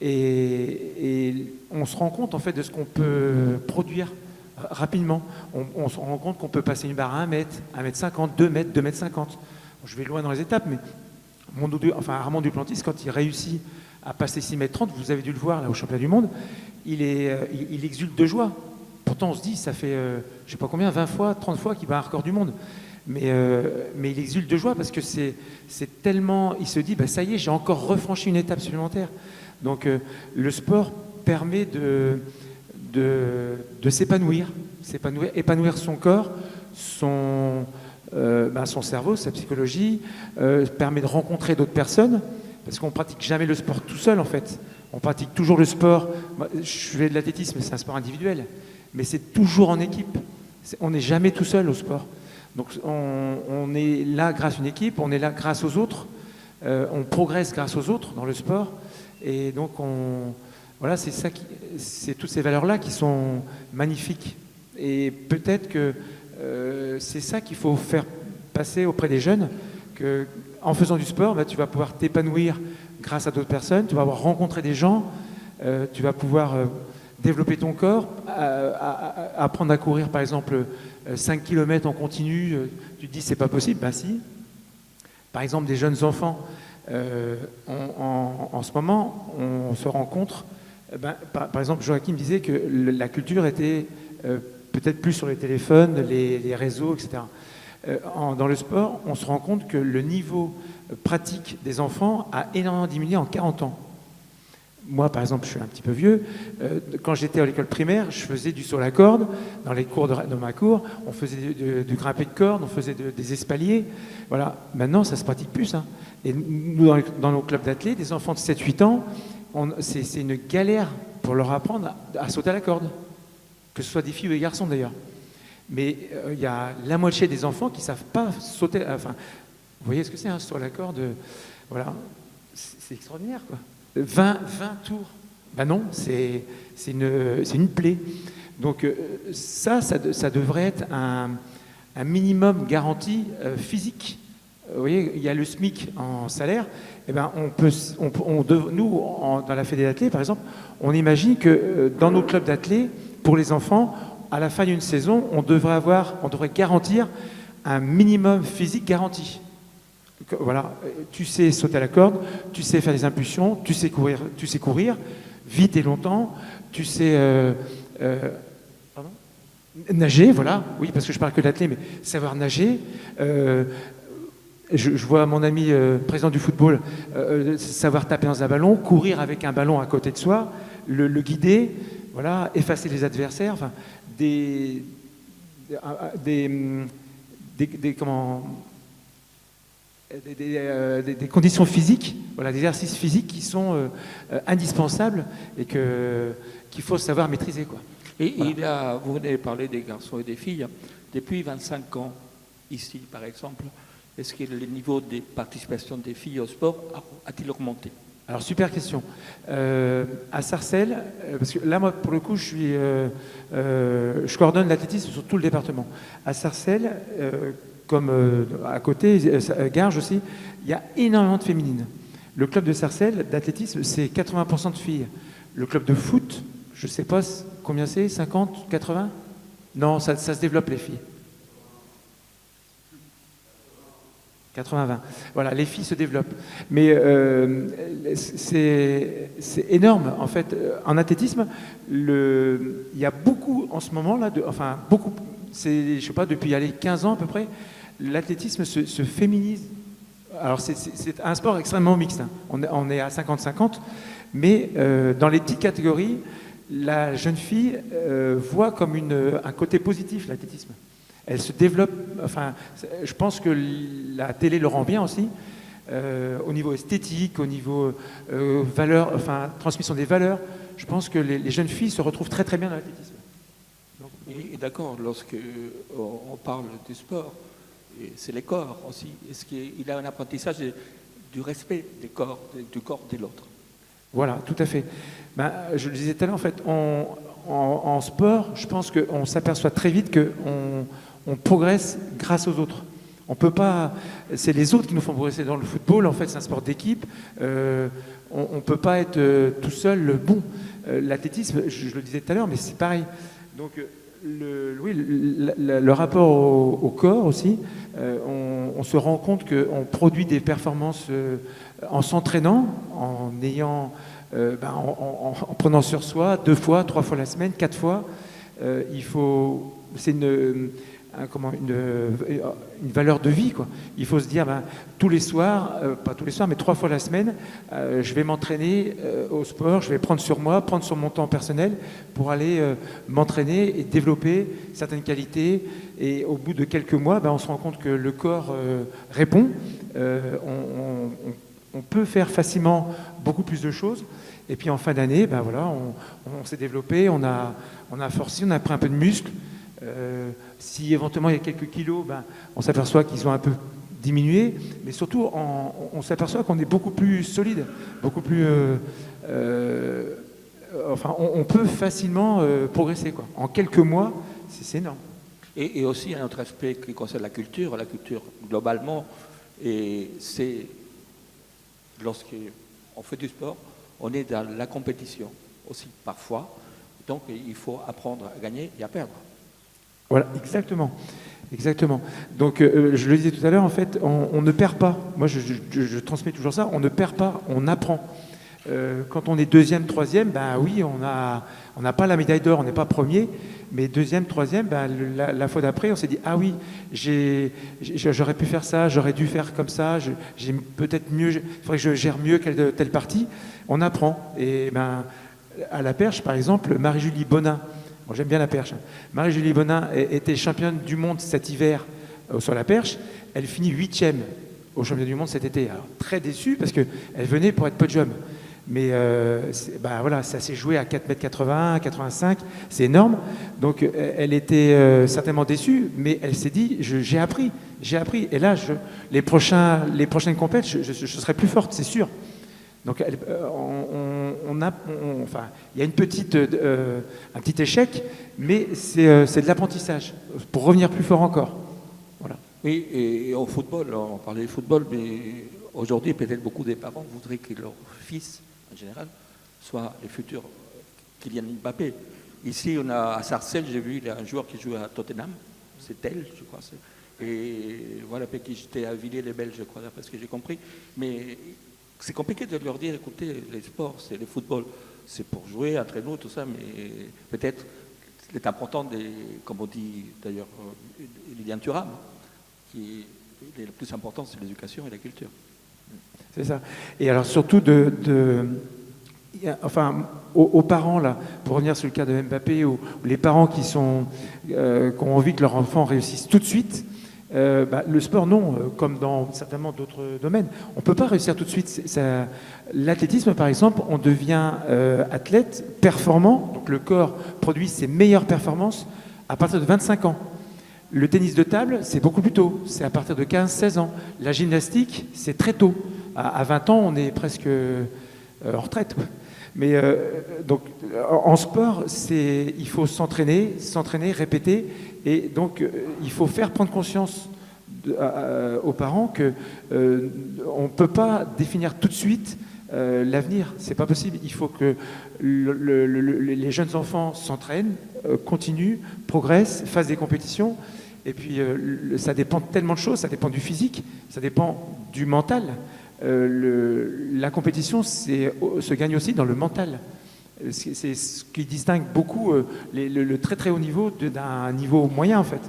[SPEAKER 5] Et on se rend compte en fait de ce qu'on peut produire rapidement. On se rend compte qu'on peut passer une barre à 1 m, 1,50 m, 2 m, 2,50 m. Je vais loin dans les étapes, mais Armand Duplantis, quand il réussit à passer 6,30 m, vous avez dû le voir là au championnat du monde, il exulte de joie. Pourtant on se dit, ça fait je sais pas combien, 20 fois, 30 fois qu'il bat un record du monde. Mais il exulte de joie parce que c'est tellement... Il se dit, bah, ça y est, j'ai encore refranchi une étape supplémentaire. Donc le sport permet de s'épanouir, épanouir son corps, son cerveau, sa psychologie, permet de rencontrer d'autres personnes, parce qu'on ne pratique jamais le sport tout seul en fait. On pratique toujours le sport. Je fais de l'athlétisme, c'est un sport individuel, mais c'est toujours en équipe. On n'est jamais tout seul au sport. Donc on est là grâce à une équipe, on est là grâce aux autres, on progresse grâce aux autres dans le sport. Et donc, voilà, c'est toutes ces valeurs-là qui sont magnifiques. Et peut-être que c'est ça qu'il faut faire passer auprès des jeunes, qu'en faisant du sport, tu vas pouvoir t'épanouir grâce à d'autres personnes, tu vas avoir rencontré des gens, tu vas pouvoir développer ton corps, apprendre à courir par exemple 5 km en continu. Tu te dis c'est pas possible, ben si. Par exemple des jeunes enfants, en ce moment on se rencontre, par exemple Joachim disait que la culture était peut-être plus sur les téléphones, les réseaux, etc. Dans le sport, on se rend compte que le niveau pratique des enfants a énormément diminué en 40 ans. Moi, par exemple, je suis un petit peu vieux. Quand j'étais à l'école primaire, je faisais du saut à la corde. Dans les cours de ma cour, on faisait du grimpé de corde, on faisait des espaliers. Voilà. Maintenant, ça se pratique plus. Hein. Et nous, dans nos clubs d'athlètes, des enfants de 7-8 ans, c'est une galère pour leur apprendre à sauter à la corde. Que ce soit des filles ou des garçons, d'ailleurs. Mais il y a la moitié des enfants qui ne savent pas sauter. Enfin, vous voyez ce que c'est, hein, sur la corde. Voilà. C'est extraordinaire, quoi. 20 tours. Ben non, c'est une plaie. Donc ça devrait être un minimum garanti physique. Vous voyez, il y a le SMIC en salaire. Eh ben, nous, dans la Fédé d'athlètes, par exemple, on imagine que dans nos clubs d'athlètes, pour les enfants, à la fin d'une saison, on devrait garantir un minimum physique garanti. Voilà, tu sais sauter à la corde, tu sais faire des impulsions, tu sais courir vite et longtemps, tu sais nager, voilà, oui, parce que je parle que d'athlète, mais savoir nager. Je vois mon ami président du football savoir taper dans un ballon, courir avec un ballon à côté de soi, le guider, voilà, effacer les adversaires, enfin, des conditions physiques, voilà, des exercices physiques qui sont indispensables et qu'il faut savoir maîtriser, quoi.
[SPEAKER 6] Et
[SPEAKER 5] Voilà.
[SPEAKER 6] vous venez de parler des garçons et des filles. Depuis 25 ans, ici par exemple, est-ce que le niveau de participation des filles au sport a-t-il augmenté?
[SPEAKER 5] Alors, super question. À Sarcelles, parce que là, moi, pour le coup, je coordonne l'athlétisme sur tout le département. À Sarcelles, comme à côté, Garges aussi, il y a énormément de féminines. Le club de Sarcelles d'athlétisme, c'est 80% de filles. Le club de foot, je ne sais pas combien c'est, 50, 80? Non, ça se développe, les filles. 80-20. Voilà, les filles se développent. Mais c'est énorme, en fait. En athlétisme, il y a beaucoup, en ce moment, là, beaucoup, je sais pas, depuis 15 ans à peu près, l'athlétisme se féminise. Alors, c'est un sport extrêmement mixte. Hein. On est à 50-50, mais dans les petites catégories, la jeune fille voit comme un côté positif l'athlétisme. Elle se développe, enfin, je pense que la télé le rend bien aussi, au niveau esthétique, au niveau valeur, enfin, transmission des valeurs. Je pense que les jeunes filles se retrouvent très très bien dans l'athlétisme.
[SPEAKER 6] Et d'accord, lorsque on parle du sport, c'est les corps aussi. Est-ce qu'il y a un apprentissage du respect du corps de l'autre?
[SPEAKER 5] Voilà, tout à fait. Je le disais tout à l'heure, en fait, en sport, je pense qu'on s'aperçoit très vite qu'on progresse grâce aux autres. On peut pas. C'est les autres qui nous font progresser. Dans le football, en fait, c'est un sport d'équipe. On ne peut pas être tout seul bon. L'athlétisme, je le disais tout à l'heure, mais c'est pareil. Donc, le rapport au corps aussi, on se rend compte qu'on produit des performances en s'entraînant, en ayant, en prenant sur soi 2 fois, 3 fois la semaine, 4 fois. C'est une valeur de vie, quoi. Il faut se dire, tous les soirs, pas tous les soirs, mais 3 fois la semaine, je vais m'entraîner au sport, je vais prendre sur moi, prendre sur mon temps personnel pour aller m'entraîner et développer certaines qualités. Et au bout de quelques mois, on se rend compte que le corps répond. On peut faire facilement beaucoup plus de choses. Et puis en fin d'année, voilà, on s'est développé, on a forcé, on a pris un peu de muscle. Si éventuellement il y a quelques kilos, on s'aperçoit qu'ils ont un peu diminué, mais surtout on s'aperçoit qu'on est beaucoup plus solide, beaucoup plus. On peut facilement progresser, quoi. En quelques mois, c'est énorme.
[SPEAKER 6] Et aussi un autre aspect qui concerne la culture globalement, et c'est lorsqu'on fait du sport, on est dans la compétition. aussi, parfois. Donc, il faut apprendre à gagner et à perdre.
[SPEAKER 5] Voilà, exactement. Exactement. Donc, je le disais tout à l'heure, en fait, on ne perd pas. Moi, je transmets toujours ça. On ne perd pas, on apprend. Quand on est deuxième, troisième, ben oui, on n'a pas la médaille d'or, on n'est pas premier, mais deuxième, troisième, ben, la fois d'après, on s'est dit, ah oui, j'aurais pu faire ça, j'aurais dû faire comme ça, j'ai peut-être mieux, il faudrait que je gère mieux telle partie. On apprend. Et ben, à la perche, par exemple, Marie-Julie Bonin, bon, j'aime bien la perche, Marie-Julie Bonin était championne du monde cet hiver sur la perche, elle finit 8e au championnat du monde cet été. Alors, très déçue parce qu'elle venait pour être podium. Mais bah voilà, ça s'est joué à 4,80 m, 85, c'est énorme. Donc elle était certainement déçue, mais elle s'est dit, j'ai appris. Et là, les prochaines compètes, je serai plus forte, c'est sûr. Donc enfin, il y a un petit échec, mais c'est de l'apprentissage pour revenir plus fort encore. Voilà.
[SPEAKER 6] Oui, et au football, on parlait du football, mais aujourd'hui, peut-être beaucoup des parents voudraient que leur fils, en général, soit les futurs Kylian Mbappé. Ici, on a à Sarcelles, j'ai vu, il y a un joueur qui joue à Tottenham, c'est elle, je crois. Et voilà, qui j'étais à Villers-les-Belles, je crois, parce que j'ai compris. Mais c'est compliqué de leur dire, écoutez, les sports, c'est le football, c'est pour jouer entre nous, tout ça, mais peut-être c'est important, comme on dit d'ailleurs Liliane Thuram, le plus important, c'est l'éducation et la culture.
[SPEAKER 5] C'est ça. Et alors surtout enfin, aux parents, là, pour revenir sur le cas de Mbappé, ou les parents qui ont envie que leur enfant réussisse tout de suite, le sport, non, comme dans certainement d'autres domaines. On ne peut pas réussir tout de suite. L'athlétisme, par exemple, on devient athlète performant, donc le corps produit ses meilleures performances à partir de 25 ans. Le tennis de table, c'est beaucoup plus tôt, c'est à partir de 15-16 ans. La gymnastique, c'est très tôt. À 20 ans, on est presque en retraite. Mais donc, en sport, il faut s'entraîner, répéter. Et donc, il faut faire prendre conscience aux parents qu'on ne peut pas définir tout de suite l'avenir. C'est pas possible. Il faut que les jeunes enfants s'entraînent, continuent, progressent, fassent des compétitions. Et puis, ça dépend de tellement de choses. Ça dépend du physique, ça dépend du mental. La compétition se gagne aussi dans le mental. C'est ce qui distingue beaucoup le très très haut niveau d'un niveau moyen, en fait,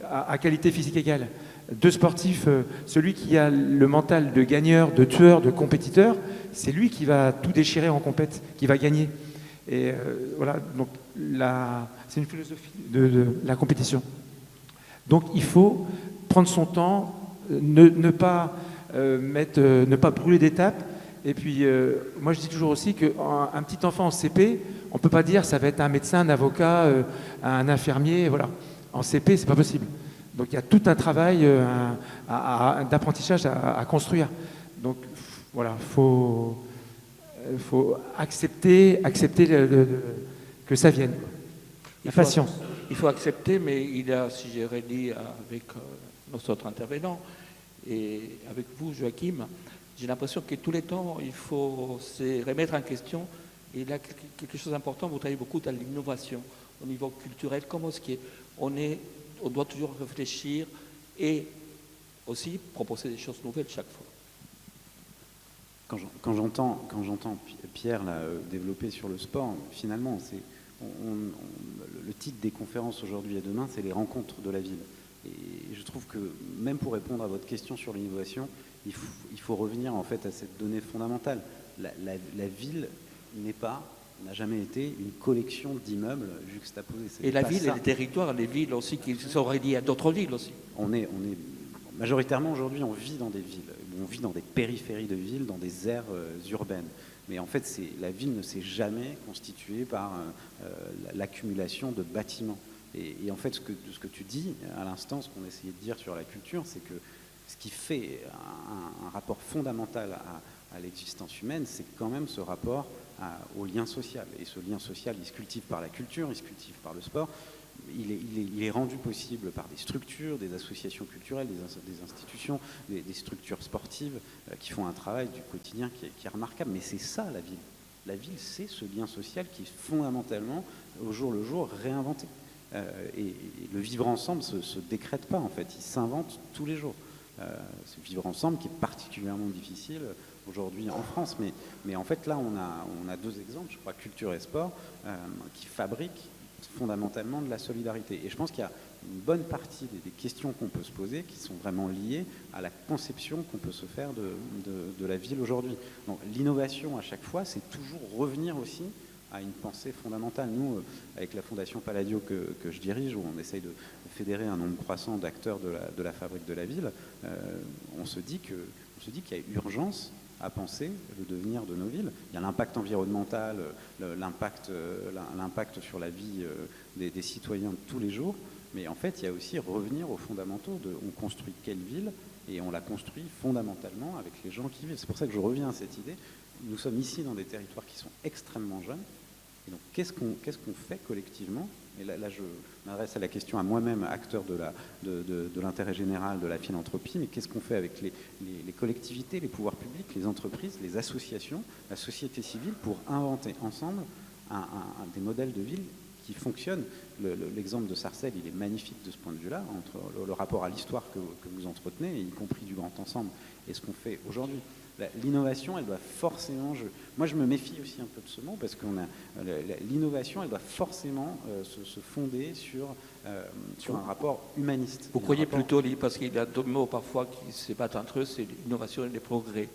[SPEAKER 5] à qualité physique égale. Deux sportifs, celui qui a le mental de gagneur, de tueur, de compétiteur, c'est lui qui va tout déchirer en compète, qui va gagner. Et voilà, donc c'est une philosophie de la compétition. Donc il faut prendre son temps, ne pas brûler d'étapes. Et puis moi je dis toujours aussi qu'un petit enfant en CP, on ne peut pas dire ça va être un médecin, un avocat, un infirmier, voilà. En CP, c'est pas possible. Donc il y a tout un travail d'apprentissage à construire. Donc voilà, faut accepter que ça vienne. La patience.
[SPEAKER 6] Il faut accepter, mais il y a, si j'ai redit avec nos autres intervenants et avec vous, Joachim, j'ai l'impression que tous les temps, il faut se remettre en question. Et là, quelque chose d'important, vous travaillez beaucoup dans l'innovation au niveau culturel. Comment est-ce qu'on doit toujours réfléchir et aussi proposer des choses nouvelles chaque fois.
[SPEAKER 3] Quand j'entends Pierre là, développer sur le sport, finalement, le titre des conférences aujourd'hui et demain, c'est les rencontres de la ville. Et je trouve que même pour répondre à votre question sur l'innovation, il faut revenir en fait à cette donnée fondamentale. La ville n'a jamais été une collection d'immeubles juxtaposés.
[SPEAKER 6] Et la ville et les territoires, les villes aussi, qui sont reliées à d'autres villes aussi.
[SPEAKER 3] Majoritairement aujourd'hui, on vit dans des villes, on vit dans des périphéries de villes, dans des aires urbaines. Mais en fait, la ville ne s'est jamais constituée par l'accumulation de bâtiments. Et en fait, ce que tu dis à l'instant, ce qu'on essayait de dire sur la culture, c'est que ce qui fait un rapport fondamental à l'existence humaine, c'est quand même ce rapport au lien social. Et ce lien social, il se cultive par la culture, il se cultive par le sport. Il est rendu possible par des structures, des associations culturelles, des institutions, des structures sportives qui font un travail du quotidien qui est remarquable. Mais c'est ça la ville. La ville, c'est ce lien social qui est fondamentalement, au jour le jour, réinventé. Et le vivre ensemble ne se décrète pas, en fait, il s'invente tous les jours. Ce vivre ensemble qui est particulièrement difficile aujourd'hui en France. Mais en fait, là, on a deux exemples, je crois, culture et sport, qui fabriquent fondamentalement de la solidarité. Et je pense qu'il y a une bonne partie des questions qu'on peut se poser qui sont vraiment liées à la conception qu'on peut se faire de la ville aujourd'hui. Donc l'innovation, à chaque fois, c'est toujours revenir aussi à une pensée fondamentale. Nous, avec la Fondation Palladio que je dirige, où on essaye de fédérer un nombre croissant d'acteurs de la fabrique de la ville, on se dit qu'il y a urgence à penser le devenir de nos villes. Il y a l'impact environnemental, l'impact sur la vie des citoyens de tous les jours, mais en fait, il y a aussi revenir aux fondamentaux de on construit quelle ville, et on la construit fondamentalement avec les gens qui vivent. C'est pour ça que je reviens à cette idée. Nous sommes ici dans des territoires qui sont extrêmement jeunes, et donc qu'est-ce qu'on fait collectivement? Et là, je m'adresse à la question à moi-même, acteur de l'intérêt général, de la philanthropie, mais qu'est-ce qu'on fait avec les collectivités, les pouvoirs publics, les entreprises, les associations, la société civile, pour inventer ensemble des modèles de ville qui fonctionnent? L'exemple de Sarcelles, il est magnifique de ce point de vue-là, entre le rapport à l'histoire que vous entretenez, y compris du grand ensemble, et ce qu'on fait aujourd'hui. L'innovation, elle doit forcément... Moi, je me méfie aussi un peu de ce mot, parce que l'innovation, elle doit forcément se fonder sur un rapport humaniste.
[SPEAKER 6] Vous croyez plutôt, parce qu'il y a deux mots parfois qui se battent entre eux, c'est l'innovation et les progrès.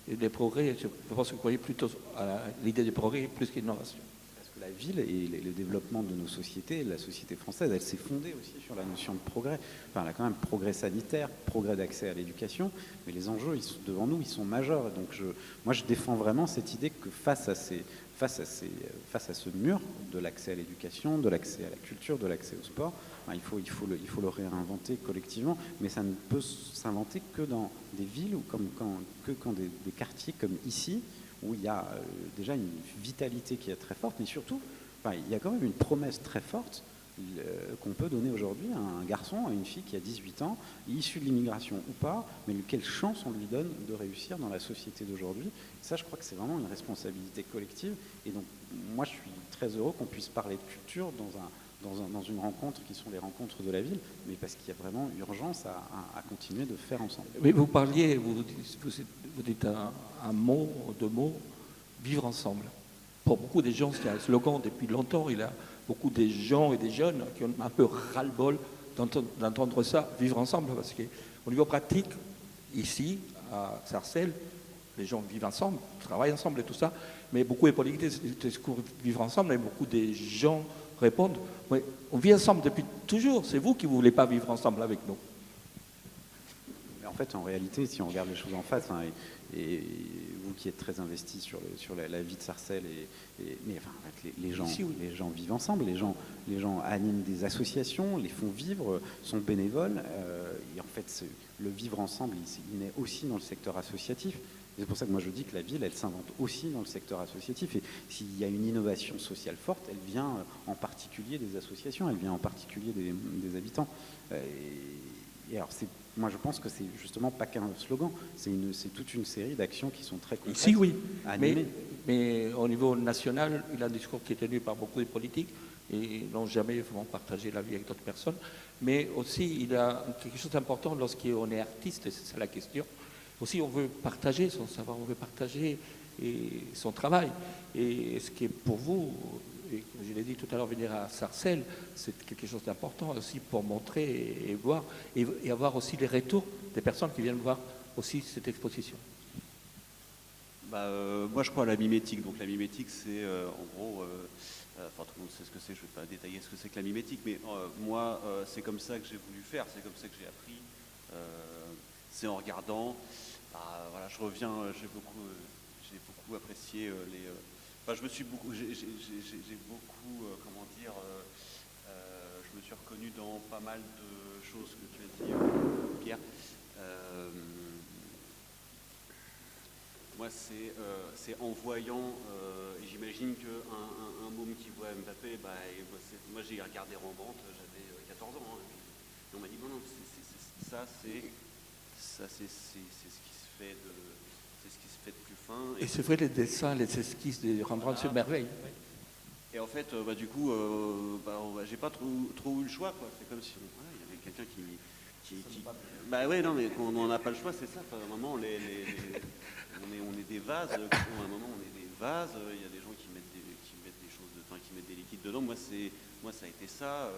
[SPEAKER 6] Et les progrès, je pense que vous croyez plutôt à l'idée du progrès plus qu'innovation.
[SPEAKER 3] Parce que la ville et le développement de nos sociétés, la société française, elle s'est fondée aussi sur la notion de progrès. Enfin, elle a quand même progrès sanitaire, progrès d'accès à l'éducation, mais les enjeux, devant nous, ils sont majeurs. Donc moi, je défends vraiment cette idée que face à ce mur de l'accès à l'éducation, de l'accès à la culture, de l'accès au sport, il faut le réinventer collectivement, mais ça ne peut s'inventer que dans des villes ou quand des quartiers comme ici, où il y a déjà une vitalité qui est très forte, mais surtout, il y a quand même une promesse très forte qu'on peut donner aujourd'hui à un garçon, à une fille qui a 18 ans, issu de l'immigration ou pas, mais quelle chance on lui donne de réussir dans la société d'aujourd'hui. Ça, je crois que c'est vraiment une responsabilité collective. Et donc, moi, je suis très heureux qu'on puisse parler de culture dans une rencontre qui sont les rencontres de la ville, mais parce qu'il y a vraiment urgence à continuer de faire ensemble.
[SPEAKER 6] Mais vous parliez, vous dites un mot, deux mots, vivre ensemble. Pour beaucoup de gens, c'est un slogan depuis longtemps. Il y a beaucoup de gens et des jeunes qui ont un peu ras-le-bol d'entendre ça, vivre ensemble, parce qu'au niveau pratique, ici, à Sarcelles, les gens vivent ensemble, travaillent ensemble et tout ça, mais beaucoup de politiques discours vivre ensemble, et beaucoup de gens répondent, ouais, on vit ensemble depuis toujours, c'est vous qui ne voulez pas vivre ensemble avec nous.
[SPEAKER 3] Mais en fait, en réalité, si on regarde les choses en face, et vous qui êtes très investi sur la vie de Sarcelles, les gens vivent ensemble, les gens animent des associations, les font vivre, sont bénévoles, et en fait, le vivre ensemble, il naît aussi dans le secteur associatif. Et c'est pour ça que moi je dis que la ville, elle s'invente aussi dans le secteur associatif. Et s'il y a une innovation sociale forte, elle vient en particulier des associations, elle vient en particulier des habitants. Et alors, moi je pense que c'est justement pas qu'un slogan, c'est toute une série d'actions qui sont très concrètes.
[SPEAKER 6] Ici, oui, mais au niveau national, il y a un discours qui est tenu par beaucoup de politiques et n'ont jamais vraiment partagé la vie avec d'autres personnes. Mais aussi, il y a quelque chose d'important lorsqu'on est artiste, et c'est ça la question. Aussi, on veut partager son savoir, on veut partager son travail. Et ce qui est pour vous, et comme je l'ai dit tout à l'heure, venir à Sarcelles, c'est quelque chose d'important aussi pour montrer et voir, et avoir aussi les retours des personnes qui viennent voir aussi cette exposition.
[SPEAKER 4] Moi, je crois à la mimétique. Donc la mimétique, c'est en gros... tout le monde sait ce que c'est, je ne vais pas détailler ce que c'est que la mimétique, mais moi, c'est comme ça que j'ai voulu faire, c'est comme ça que j'ai appris. C'est en regardant, je reviens, j'ai beaucoup apprécié les... j'ai beaucoup, comment dire, je me suis reconnu dans pas mal de choses que tu as dit, Pierre. Moi, c'est en voyant, et j'imagine qu'un môme qui voit Mbappé, moi j'ai regardé Rembrandt, j'avais 14 ans, et on m'a dit non, c'est ce qui se fait de plus fin.
[SPEAKER 6] Et c'est vrai, les dessins, les esquisses de Rembrandt, c'est merveille.
[SPEAKER 4] Et en fait, du coup, j'ai pas trop eu le choix, quoi. C'est comme si il y avait quelqu'un qui... Bah ouais, non, mais quand on n'a pas le choix, c'est ça. À un moment, on est des vases. À un moment, on est des vases. Il y a des gens qui mettent des choses, qui mettent des liquides dedans. Moi, ça a été ça.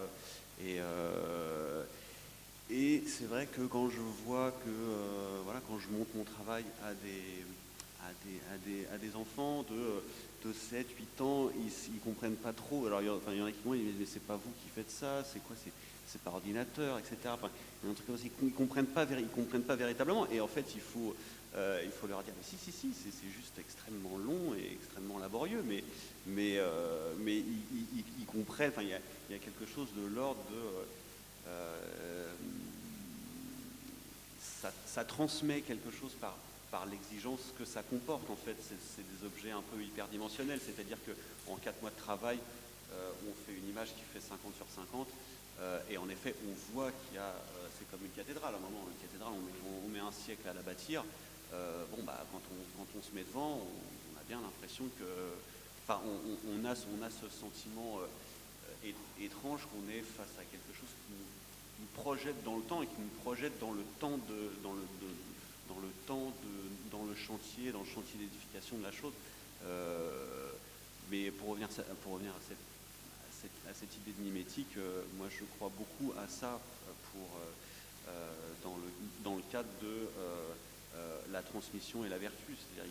[SPEAKER 4] Et c'est vrai que quand je vois que, quand je montre mon travail à des enfants de 7, 8 ans, ils comprennent pas trop. Alors, il y en a qui m'ont dit, mais c'est pas vous qui faites ça, c'est quoi, c'est par ordinateur, etc. Enfin, il y a un truc comme ça, ils comprennent pas véritablement. Et en fait, il faut leur dire, mais si, c'est juste extrêmement long et extrêmement laborieux, mais ils comprennent. Enfin, il y a quelque chose de l'ordre de ça transmet quelque chose par l'exigence que ça comporte. En fait, c'est des objets un peu hyperdimensionnels, c'est-à-dire qu'en 4 mois de travail, on fait une image qui fait 50 sur 50, et en effet, on voit qu'il y a, c'est comme une cathédrale. À un moment, une cathédrale, on met un siècle à la bâtir. Quand on se met devant, on a bien l'impression que, enfin, on a ce sentiment étrange qu'on est face à quelque chose qui nous projette dans le temps et qui nous projette dans le temps dans le chantier d'édification de la chose. Mais pour revenir à cette idée de mimétique, moi je crois beaucoup à ça dans le cadre de la transmission et la vertu. C'est-à-dire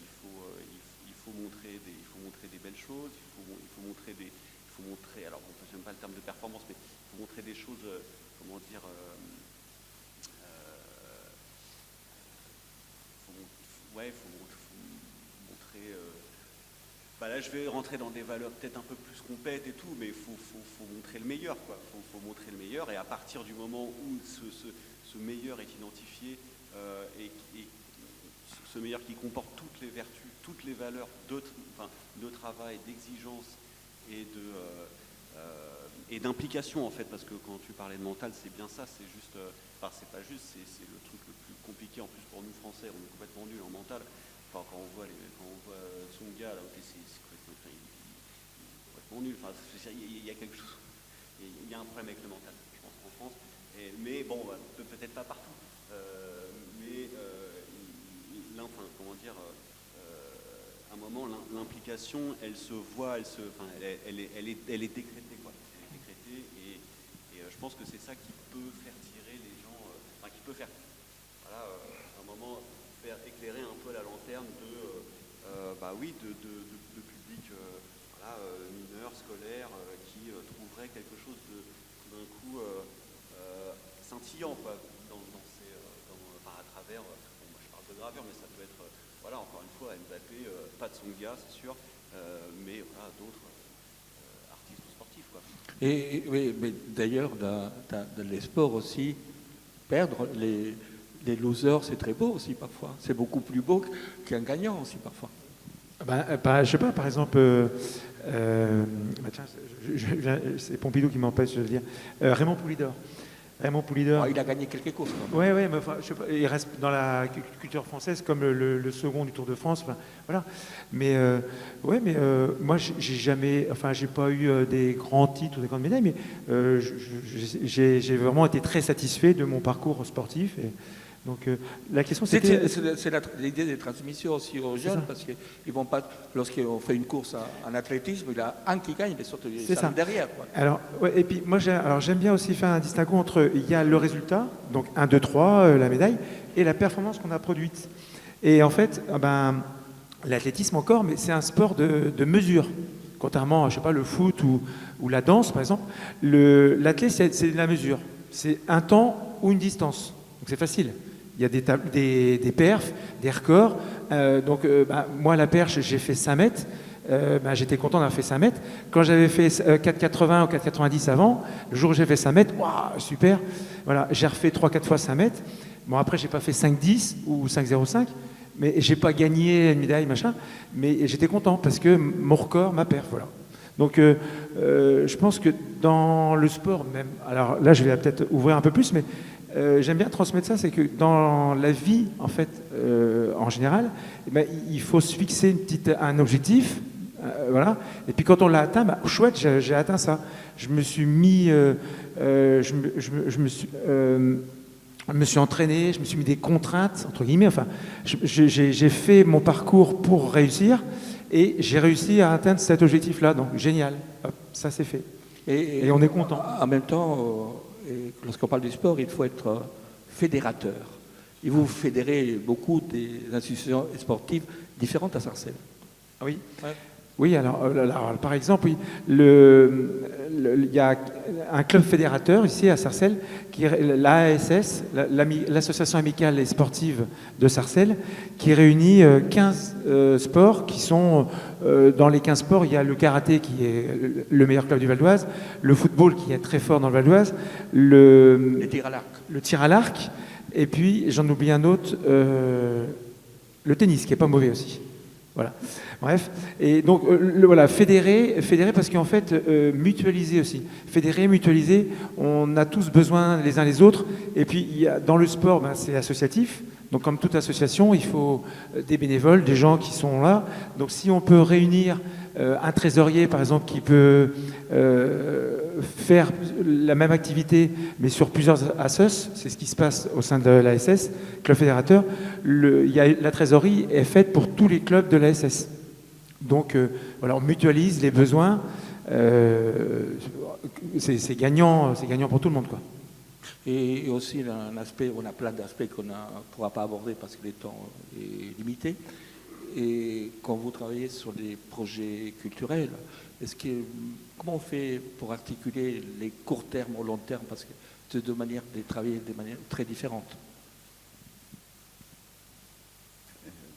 [SPEAKER 4] il faut montrer des belles choses, il faut montrer, alors on n'aime pas le terme de performance, mais il faut montrer des choses, comment dire, il faut montrer. Là, je vais rentrer dans des valeurs peut-être un peu plus compètes et tout, mais il faut montrer le meilleur, quoi. Faut montrer le meilleur, et à partir du moment où ce meilleur est identifié et ce meilleur qui comporte toutes les vertus, toutes les valeurs de travail, d'exigence et d'implication, en fait, parce que quand tu parlais de mental, c'est bien ça, c'est juste, c'est pas juste, c'est le truc le plus compliqué en plus pour nous Français, on est complètement nuls en mental. Enfin, quand on voit son gars là, c'est complètement nul. Enfin, il y a quelque chose, il y a un problème avec le mental, je pense, en France. Mais bon, peut-être pas partout. À un moment, l'implication, elle se voit, elle est décrétée, quoi. Elle est décrétée, et je pense que c'est ça qui peut faire tirer les gens, qui peut faire, à un moment, faire éclairer un peu la lanterne de public, mineur, scolaire, qui trouverait quelque chose d'un coup scintillant, quoi, à travers. Moi je parle de gravure, mais ça peut être, encore une fois, Mbappé, pas de son gars, c'est sûr, mais d'autres artistes ou sportifs, quoi.
[SPEAKER 6] Et oui, mais d'ailleurs, dans les sports aussi, perdre les losers, c'est très beau aussi parfois. C'est beaucoup plus beau qu'un gagnant aussi parfois.
[SPEAKER 5] Je sais pas, par exemple, c'est Pompidou qui m'empêche de le dire. Raymond Poulidor.
[SPEAKER 6] Il a gagné quelques courses.
[SPEAKER 5] Oui, mais je sais pas, il reste dans la culture française comme le second du Tour de France. Voilà. Mais moi, j'ai pas eu des grands titres ou des grandes médailles, mais j'ai vraiment été très satisfait de mon parcours sportif. Donc la question c'était...
[SPEAKER 6] C'est l'idée des transmissions aussi aux jeunes, parce qu'ils vont pas, lorsqu'on fait une course en athlétisme, il y a un qui gagne, les autres sont derrière, quoi.
[SPEAKER 5] Alors, et puis moi j'aime bien aussi faire un distinguo entre, il y a le résultat, donc 1, 2, 3, la médaille, et la performance qu'on a produite. Et en fait, l'athlétisme encore, mais c'est un sport de mesure. Contrairement à, je sais pas, le foot ou la danse, par exemple, l'athlète, c'est de la mesure. C'est un temps ou une distance. Donc c'est facile. Il y a des perfs, des records. Moi, la perche, j'ai fait 5 mètres. J'étais content d'avoir fait 5 mètres. Quand j'avais fait 4,80 ou 4,90 avant, le jour où j'ai fait 5 mètres, waouh, super. Voilà, j'ai refait 3-4 fois 5 mètres. Bon, après, j'ai pas fait 5,10 ou 5,05, mais j'ai pas gagné une médaille, machin. Mais j'étais content parce que mon record, ma perf, voilà. Donc, je pense que dans le sport même, alors là, je vais peut-être ouvrir un peu plus, mais j'aime bien transmettre ça, c'est que dans la vie, en fait, en général, eh ben, il faut se fixer un objectif, voilà. Et puis quand on l'a atteint, bah, chouette, j'ai atteint ça. Je me suis mis, je me suis entraîné, je me suis mis des contraintes, entre guillemets. Enfin, j'ai fait mon parcours pour réussir et j'ai réussi à atteindre cet objectif-là. Donc, génial. Hop, ça, c'est fait. Et on est content.
[SPEAKER 6] En même temps, lorsqu'on parle du sport, il faut être fédérateur. Et vous fédérez beaucoup des institutions sportives différentes à Sarcelles.
[SPEAKER 5] Ah oui.
[SPEAKER 6] Ouais.
[SPEAKER 5] Oui, alors, par exemple, oui, il y a un club fédérateur ici à Sarcelles, qui est l'ASS, l'Association amicale et sportive de Sarcelles, qui réunit 15 sports qui sont, dans les 15 sports, il y a le karaté qui est le meilleur club du Val d'Oise, le football qui est très fort dans le Val d'Oise, le tir à l'arc, et puis j'en oublie un autre, le tennis qui est pas mauvais aussi. Voilà. Bref, et donc voilà, fédérer parce qu'en fait, mutualiser aussi. Fédérer, mutualiser, on a tous besoin les uns les autres. Et puis, dans le sport, ben, c'est associatif. Donc, comme toute association, il faut des bénévoles, des gens qui sont là. Donc, si on peut réunir un trésorier, par exemple, qui peut faire la même activité, mais sur plusieurs assos, c'est ce qui se passe au sein de l'ASS, club fédérateur, la trésorerie est faite pour tous les clubs de l'ASS. Donc, voilà, on mutualise les besoins. C'est gagnant pour tout le monde, quoi.
[SPEAKER 6] Et aussi un aspect, on a plein d'aspects qu'on ne pourra pas aborder parce que le temps est limité. Et quand vous travaillez sur des projets culturels, comment on fait pour articuler les courts termes au long terme, parce que c'est de travailler de manière très différente.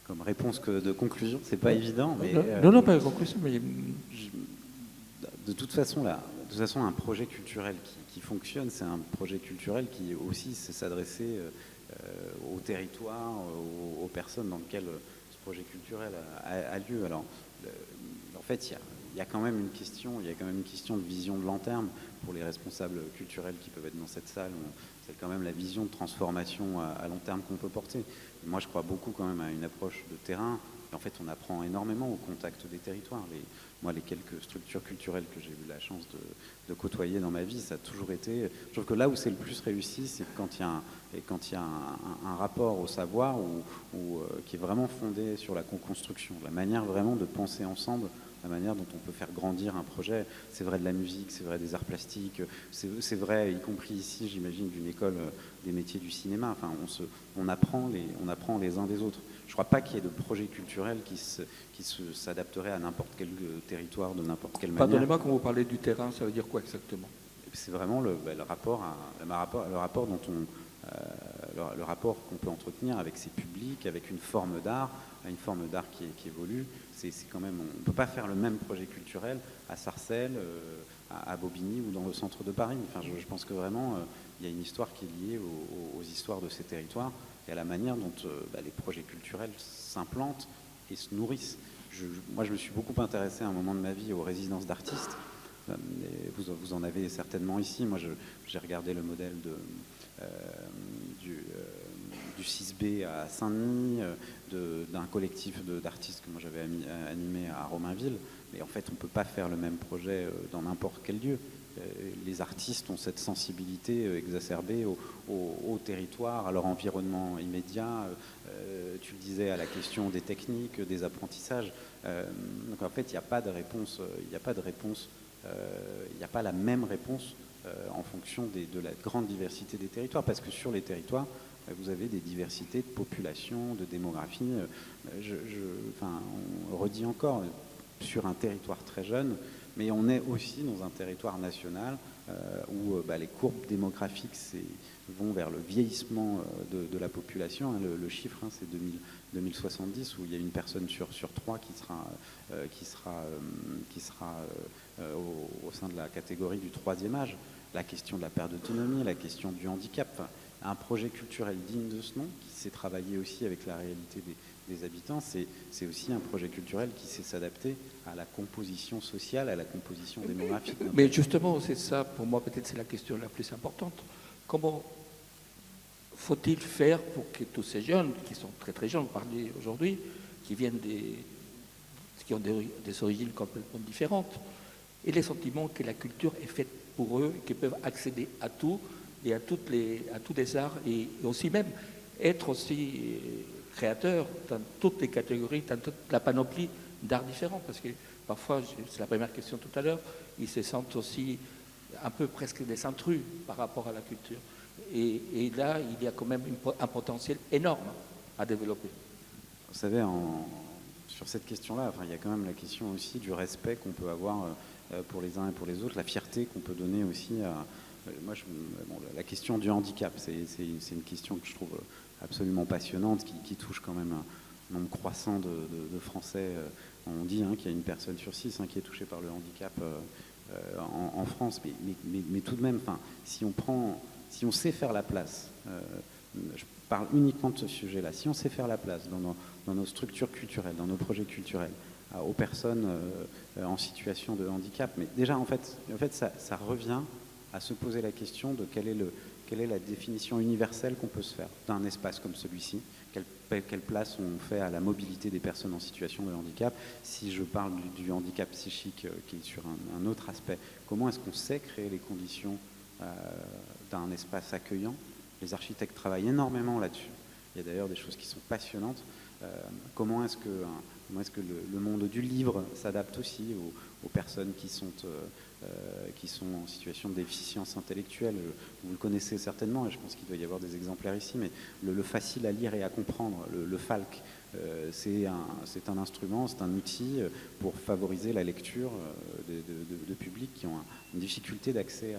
[SPEAKER 3] Comme réponse de conclusion, c'est pas évident. Mais,
[SPEAKER 6] non, pas de conclusion, mais
[SPEAKER 3] de toute façon, un projet culturel qui fonctionne, c'est un projet culturel qui aussi sait s'adresser au territoire, aux personnes dans lesquelles ce projet culturel a lieu. Alors, en fait, il y a quand même une question de vision de long terme pour les responsables culturels qui peuvent être dans cette salle. C'est quand même la vision de transformation à long terme qu'on peut porter. Moi, je crois beaucoup quand même à une approche de terrain. Et en fait, on apprend énormément au contact des territoires. Moi, les quelques structures culturelles que j'ai eu la chance de côtoyer dans ma vie, ça a toujours été... Je trouve que là où c'est le plus réussi, c'est quand il y a un rapport au savoir qui est vraiment fondé sur la co-construction, la manière vraiment de penser ensemble, la manière dont on peut faire grandir un projet. C'est vrai de la musique, c'est vrai des arts plastiques, c'est vrai, y compris ici, j'imagine, d'une école des métiers du cinéma. Enfin, on apprend les uns des autres. Je ne crois pas qu'il y ait de projet culturel qui s'adapterait à n'importe quel territoire, de n'importe quelle manière.
[SPEAKER 6] Pardonnez-moi, quand vous parlez du terrain, ça veut dire quoi exactement?
[SPEAKER 3] C'est vraiment le rapport qu'on peut entretenir avec ses publics, avec une forme d'art qui évolue. C'est quand même, on ne peut pas faire le même projet culturel à Sarcelles, à Bobigny ou dans le centre de Paris. Enfin, je pense que vraiment, il y a une histoire qui est liée aux histoires de ces territoires et à la manière dont les projets culturels s'implantent et se nourrissent. Moi, je me suis beaucoup intéressé à un moment de ma vie aux résidences d'artistes. Vous en avez certainement ici. Moi, j'ai regardé le modèle du 6B à Saint-Denis, d'un collectif d'artistes que moi j'avais animé à Romainville. Mais en fait, on ne peut pas faire le même projet dans n'importe quel lieu. Les artistes ont cette sensibilité exacerbée au territoire, à leur environnement immédiat. Tu le disais, à la question des techniques, des apprentissages. Donc en fait, il n'y a pas de réponse. Il n'y a pas la même réponse en fonction de la grande diversité des territoires. Parce que sur les territoires, vous avez des diversités de population, de démographie. On redit encore, sur un territoire très jeune, mais on est aussi dans un territoire national où les courbes démographiques vont vers le vieillissement de la population. Le chiffre, c'est 2070, où il y a une personne sur trois qui sera au sein de la catégorie du troisième âge. La question de la perte d'autonomie, la question du handicap. Un projet culturel digne de ce nom, qui s'est travaillé aussi avec la réalité des habitants, c'est aussi un projet culturel qui sait s'adapter à la composition sociale, à la composition démographique.
[SPEAKER 6] Mais justement, c'est ça, pour moi, peut-être c'est la question la plus importante. Comment faut-il faire pour que tous ces jeunes, qui sont très très jeunes, vous parlez aujourd'hui, qui ont des origines complètement différentes, aient le sentiment que la culture est faite pour eux, et qu'ils peuvent accéder à tout et à tous les arts, et aussi même être aussi créateurs dans toutes les catégories, dans toute la panoplie d'arts différents, parce que parfois, c'est la première question tout à l'heure, ils se sentent aussi un peu presque des intrus par rapport à la culture. Et là, il y a quand même un potentiel énorme à développer.
[SPEAKER 3] Vous savez, sur cette question-là, il y a quand même la question aussi du respect qu'on peut avoir pour les uns et pour les autres, la fierté qu'on peut donner aussi à... la question du handicap, c'est une question que je trouve absolument passionnante, qui touche quand même un nombre croissant de Français. On dit qu'il y a une personne sur 6 qui est touchée par le handicap en France, mais tout de même, si on sait faire la place, je parle uniquement de ce sujet-là, si on sait faire la place dans nos structures culturelles, dans nos projets culturels, aux personnes en situation de handicap, mais déjà en fait ça revient à se poser la question de quelle est la définition universelle qu'on peut se faire d'un espace comme celui-ci, quelle place on fait à la mobilité des personnes en situation de handicap. Si je parle du handicap psychique qui est sur un autre aspect, comment est-ce qu'on sait créer les conditions d'un espace accueillant? Les architectes travaillent énormément là-dessus. Il y a d'ailleurs des choses qui sont passionnantes. Comment est-ce que le monde du livre s'adapte aussi aux personnes qui sont en situation de déficience intellectuelle? Vous le connaissez certainement, et je pense qu'il doit y avoir des exemplaires ici, mais le facile à lire et à comprendre, le FALC, c'est un instrument, c'est un outil pour favoriser la lecture de publics qui ont une difficulté d'accès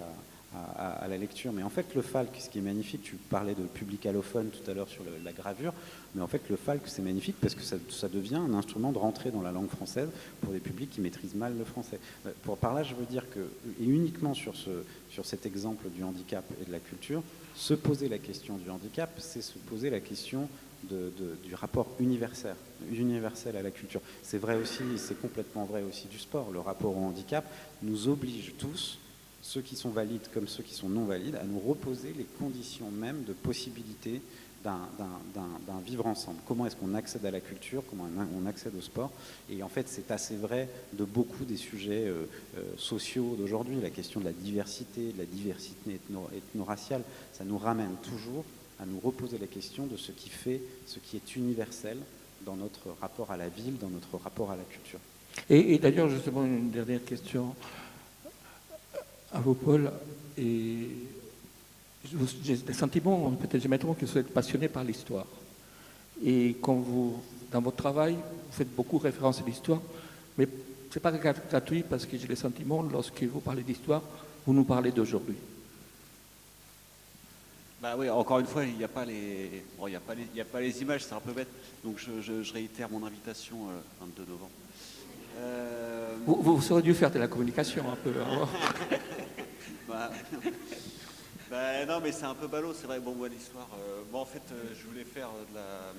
[SPEAKER 3] à la lecture. Mais en fait, le FALC, ce qui est magnifique, tu parlais de public allophone tout à l'heure sur la gravure, mais en fait, le FALC, c'est magnifique parce que ça devient un instrument de rentrée dans la langue française pour des publics qui maîtrisent mal le français. Par là, je veux dire que, et uniquement sur cet exemple du handicap et de la culture, se poser la question du handicap, c'est se poser la question du rapport universel à la culture. C'est vrai aussi, c'est complètement vrai aussi du sport. Le rapport au handicap nous oblige tous, ceux qui sont valides comme ceux qui sont non valides, à nous reposer les conditions même de possibilité d'un vivre ensemble. Comment est-ce qu'on accède à la culture, comment on accède au sport? Et en fait, c'est assez vrai de beaucoup des sujets sociaux d'aujourd'hui. La question de la diversité ethno-raciale, ça nous ramène toujours à nous reposer la question de ce qui est universel dans notre rapport à la ville, dans notre rapport à la culture.
[SPEAKER 6] Et d'ailleurs, justement, une dernière question à vous, Paul. Et j'ai le sentiment, peut-être j'aimerais que vous êtes passionné par l'histoire. Et quand dans votre travail, vous faites beaucoup référence à l'histoire, mais ce n'est pas gratuit parce que j'ai le sentiment, lorsque vous parlez d'histoire, vous nous parlez d'aujourd'hui.
[SPEAKER 4] Bah oui, encore une fois, il n'y a pas les images, c'est un peu bête. Donc je réitère mon invitation 22 novembre.
[SPEAKER 6] Vous auriez dû faire de la communication un peu.
[SPEAKER 4] Non, mais c'est un peu ballot, c'est vrai. Bon, moi, l'histoire. En fait, je voulais faire de la.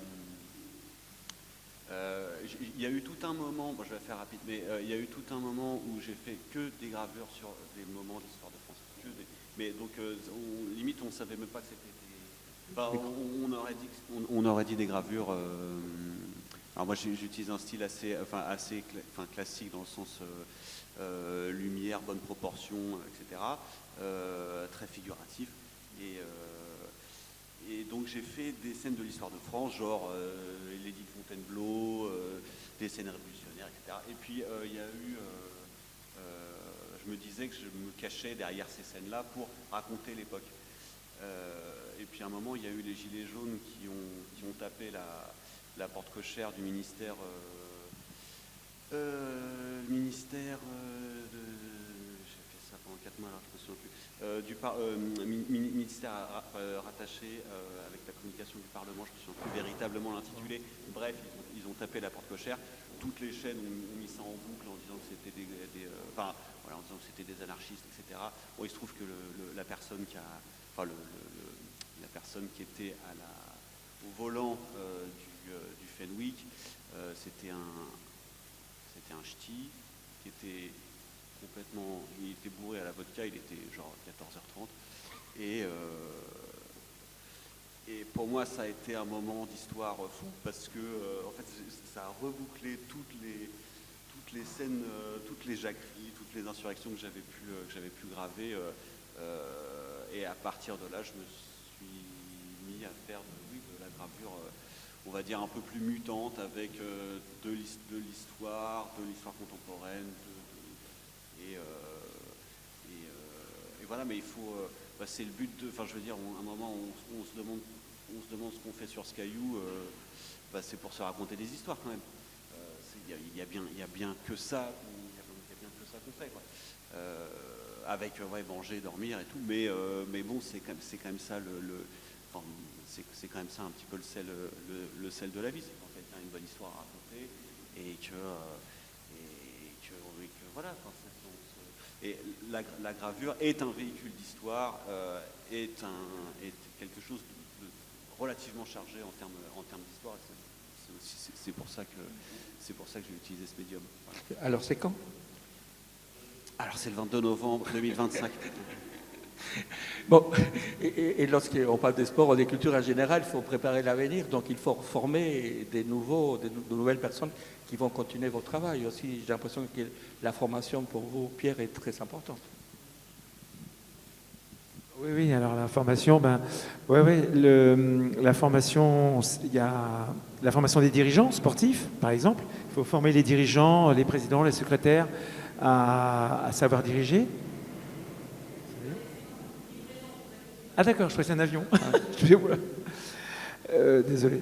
[SPEAKER 4] Il y a eu tout un moment, je vais faire rapide, mais il y a eu tout un moment où j'ai fait que des gravures sur des moments de l'histoire de France. Mais donc, limite, on ne savait même pas que c'était des. On aurait dit des gravures. Alors moi, j'utilise un style assez classique dans le sens lumière, bonne proportion, etc. Très figuratif. Et donc j'ai fait des scènes de l'histoire de France, genre l'édit de Fontainebleau, des scènes révolutionnaires, etc. Et puis il y a eu, je me disais que je me cachais derrière ces scènes-là pour raconter l'époque. Et puis à un moment, il y a eu les gilets jaunes qui ont tapé la porte cochère du ministère j'ai fait ça pendant 4 mois, alors je me souviens plus, ministère rattaché avec la communication du Parlement, je me souviens plus véritablement l'intitulé. Bref, ils ont tapé la porte cochère. Toutes les chaînes ont mis ça en boucle en disant que c'était en disant que c'était des anarchistes, etc. Bon, il se trouve que la personne qui était au volant du Fenwick, c'était un ch'ti qui était complètement, il était bourré à la vodka, il était genre 14h30 et Et pour moi, ça a été un moment d'histoire fou parce que en fait, ça a rebouclé toutes les scènes, toutes les jacqueries, toutes les insurrections que j'avais pu graver. Et à partir de là, je me suis mis à faire de la gravure, on va dire un peu plus mutante, avec de l'histoire contemporaine, et voilà. Mais il faut, c'est le but de, enfin, je veux dire, à un moment, on se demande ce qu'on fait sur ce caillou. C'est pour se raconter des histoires quand même. Il y a bien que ça, qu'on fait, quoi. Avec manger, dormir et tout, mais bon, c'est quand même ça c'est quand même ça un petit peu le sel de la vie, c'est quand quelqu'un a une bonne histoire à raconter et que voilà. Et la gravure est un véhicule d'histoire, est quelque chose de relativement chargé en termes d'histoire. C'est pour ça que j'ai utilisé ce médium. Voilà.
[SPEAKER 6] Alors c'est quand?
[SPEAKER 4] Alors c'est le 22 novembre 2025.
[SPEAKER 6] Bon, et lorsqu'on parle des sports ou des cultures en général, il faut préparer l'avenir, donc il faut former de nouvelles personnes qui vont continuer votre travail aussi. J'ai l'impression que la formation pour vous, Pierre, est très importante.
[SPEAKER 5] Oui, alors la formation, la formation, il y a la formation des dirigeants sportifs, par exemple. Il faut former les dirigeants, les présidents, les secrétaires à savoir diriger. Ah d'accord, je passais un avion. Désolé.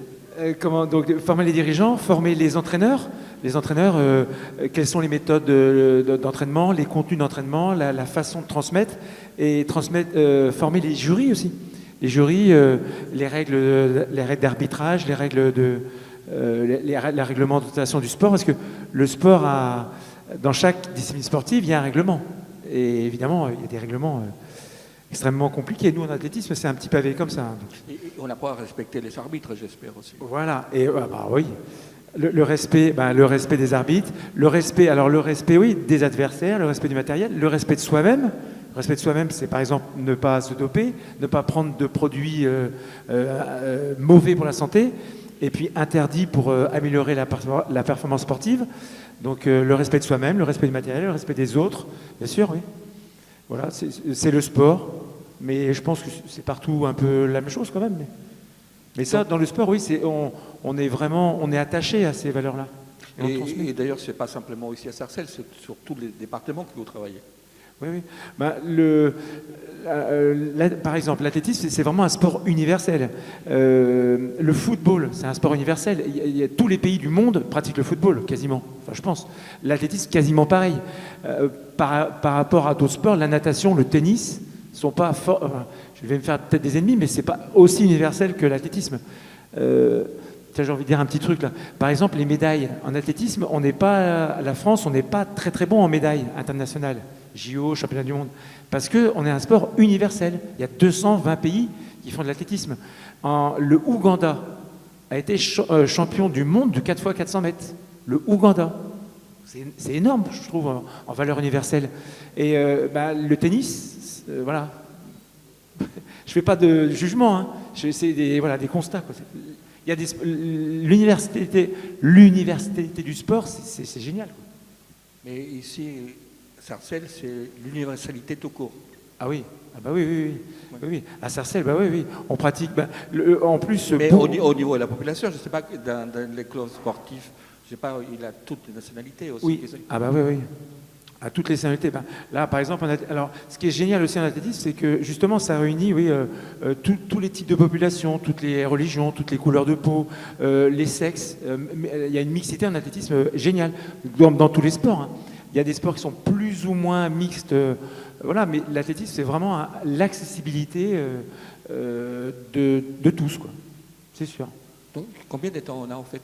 [SPEAKER 5] Donc former les dirigeants, former les entraîneurs. Les entraîneurs, quelles sont les méthodes d'entraînement, les contenus d'entraînement, la façon de transmettre et former les jurys aussi. Les jurys, les règles d'arbitrage, la réglementation du sport, parce que le sport dans chaque discipline sportive, il y a un règlement. Et évidemment, il y a des règlements extrêmement compliqués. Nous, en athlétisme, c'est un petit pavé comme ça.
[SPEAKER 6] Et on n'a pas à respecter les arbitres, j'espère aussi.
[SPEAKER 5] Voilà. Et oui. Le respect des arbitres, le respect, oui, des adversaires, le respect du matériel, le respect de soi-même. Le respect de soi-même, c'est par exemple ne pas se doper, ne pas prendre de produits mauvais pour la santé, et puis interdit pour améliorer la performance sportive. Donc le respect de soi-même, le respect du matériel, le respect des autres, bien sûr, oui. Voilà, c'est le sport, mais je pense que c'est partout un peu la même chose quand même. Mais ça, dans le sport, oui, on est attaché à ces valeurs-là.
[SPEAKER 6] Et d'ailleurs, ce n'est pas simplement ici à Sarcelles, c'est sur tous les départements que vous travaillez.
[SPEAKER 5] Oui. Par exemple, l'athlétisme, c'est vraiment un sport universel. Le football, c'est un sport universel. Tous les pays du monde pratiquent le football, quasiment. Enfin, je pense. L'athlétisme, quasiment pareil. Par rapport à d'autres sports, la natation, le tennis, sont pas forts. Je vais me faire peut-être des ennemis, mais c'est pas aussi universel que l'athlétisme. J'ai envie de dire un petit truc là. Par exemple, les médailles en athlétisme, la France, on n'est pas très très bon en médailles internationales. JO, championnat du monde. Parce qu'on est un sport universel. Il y a 220 pays qui font de l'athlétisme. Le Ouganda a été champion du monde de 4x400 mètres. Le Ouganda. C'est énorme, je trouve, en valeur universelle. Et le tennis, voilà. Je fais pas de jugement, hein. C'est des constats, quoi. Il y a l'universalité du sport, c'est génial, quoi.
[SPEAKER 6] Mais ici, Sarcelles, c'est l'universalité tout court.
[SPEAKER 5] Ah oui, oui. À Sarcelles, oui. On pratique. En plus,
[SPEAKER 6] mais au niveau de la population, je ne sais pas, dans les clubs sportifs, je sais pas, il a toutes les nationalités aussi.
[SPEAKER 5] Oui. Oui. À toutes les nationalités. Là, par exemple, alors, ce qui est génial aussi en athlétisme, c'est que justement, ça réunit, tous les types de population, toutes les religions, toutes les couleurs de peau, les sexes. Il y a une mixité en athlétisme géniale dans tous les sports. Hein. Il y a des sports qui sont plus ou moins mixtes, mais l'athlétisme, c'est vraiment l'accessibilité de tous, quoi. C'est sûr.
[SPEAKER 6] Donc, combien de temps on a en fait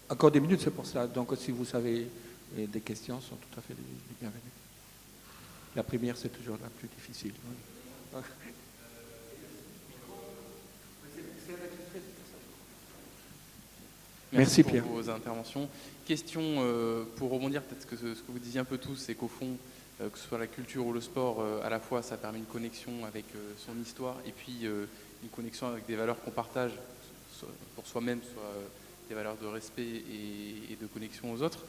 [SPEAKER 6] Encore des minutes, c'est pour ça. Donc, si vous savez, des questions sont tout à fait les bienvenues. La première, c'est toujours la plus difficile. Merci
[SPEAKER 1] pour
[SPEAKER 6] Pierre.
[SPEAKER 1] vos interventions. Question pour rebondir, peut-être ce que vous disiez un peu tous, c'est qu'au fond, que ce soit la culture ou le sport, à la fois ça permet une connexion avec son histoire et puis une connexion avec des valeurs qu'on partage soit pour soi-même, soit des valeurs de respect et de connexion aux autres.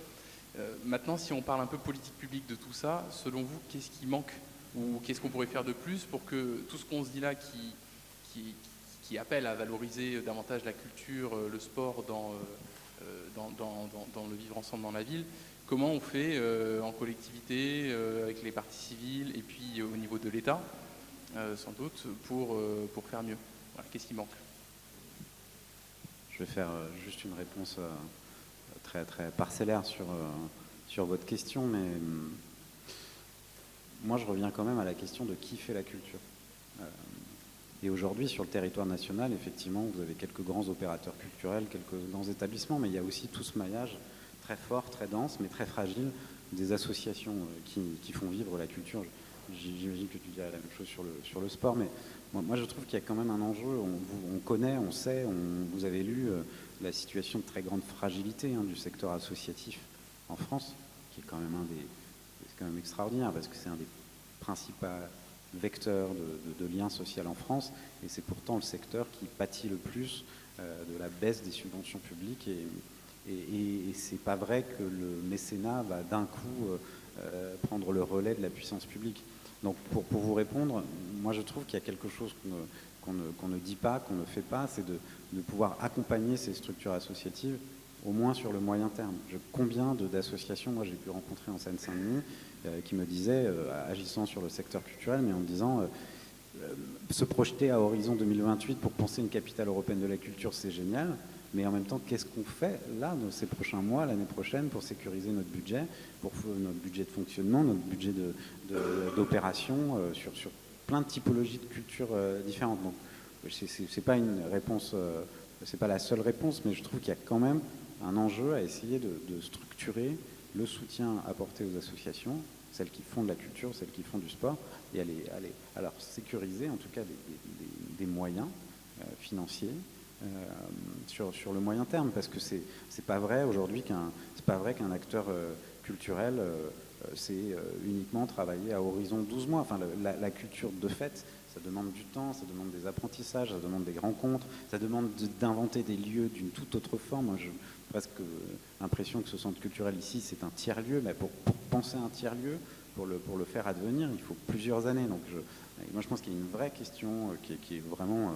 [SPEAKER 1] Maintenant, si on parle un peu politique publique de tout ça, selon vous, qu'est-ce qui manque ou qu'est-ce qu'on pourrait faire de plus pour que tout ce qu'on se dit là qui appelle à valoriser davantage la culture, le sport dans le vivre ensemble dans la ville, comment on fait en collectivité, avec les parties civiles et puis au niveau de l'État, sans doute, pour faire mieux. Voilà, qu'est-ce qui manque?
[SPEAKER 3] Je vais faire juste une réponse très, très parcellaire sur votre question, mais moi je reviens quand même à la question de qui fait la culture. Et aujourd'hui, sur le territoire national, effectivement, vous avez quelques grands opérateurs culturels, quelques grands établissements, mais il y a aussi tout ce maillage très fort, très dense, mais très fragile, des associations qui font vivre la culture. J'imagine que tu dirais la même chose sur le sport, mais moi je trouve qu'il y a quand même un enjeu. On connaît, on sait, vous avez lu la situation de très grande fragilité du secteur associatif en France, qui est quand même c'est quand même extraordinaire, parce que c'est un des principaux vecteurs de lien social en France, et c'est pourtant le secteur qui pâtit le plus de la baisse des subventions publiques, et c'est pas vrai que le mécénat va d'un coup prendre le relais de la puissance publique. Donc pour vous répondre, moi je trouve qu'il y a quelque chose qu'on ne dit pas, qu'on ne fait pas, c'est de pouvoir accompagner ces structures associatives au moins sur le moyen terme. Combien d'associations, moi j'ai pu rencontrer en Seine-Saint-Denis, qui me disaient, agissant sur le secteur culturel, mais en me disant se projeter à horizon 2028 pour penser une capitale européenne de la culture, c'est génial, mais en même temps, qu'est-ce qu'on fait là, dans ces prochains mois, l'année prochaine, pour sécuriser notre budget de fonctionnement, notre budget d'opération, sur plein de typologies de culture différentes. Donc, c'est pas une réponse, c'est pas la seule réponse, mais je trouve qu'il y a quand même un enjeu à essayer de structurer le soutien apporté aux associations, celles qui font de la culture, celles qui font du sport, et à leur sécuriser en tout cas des moyens financiers sur le moyen terme, parce que c'est pas vrai aujourd'hui qu'un acteur culturel c'est uniquement travailler à horizon 12 mois. Enfin, la culture de fait, ça demande du temps, ça demande des apprentissages, ça demande des rencontres, ça demande d'inventer des lieux d'une toute autre forme. Moi, j'ai presque l'impression que ce centre culturel ici, c'est un tiers-lieu, mais pour penser un tiers-lieu, pour le faire advenir, il faut plusieurs années. Donc moi, je pense qu'il y a une vraie question qui est vraiment,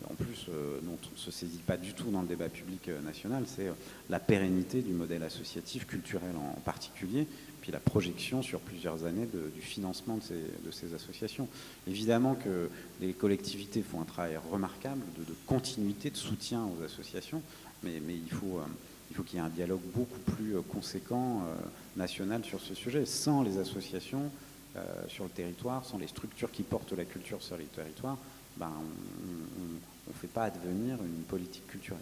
[SPEAKER 3] en plus, dont on ne se saisit pas du tout dans le débat public national, c'est la pérennité du modèle associatif, culturel en particulier, puis la projection sur plusieurs années du financement de ces associations. Évidemment que les collectivités font un travail remarquable de continuité, de soutien aux associations, mais il faut qu'il y ait un dialogue beaucoup plus conséquent national sur ce sujet. Sans les associations sur le territoire, sans les structures qui portent la culture sur les territoires, on ne fait pas advenir une politique culturelle.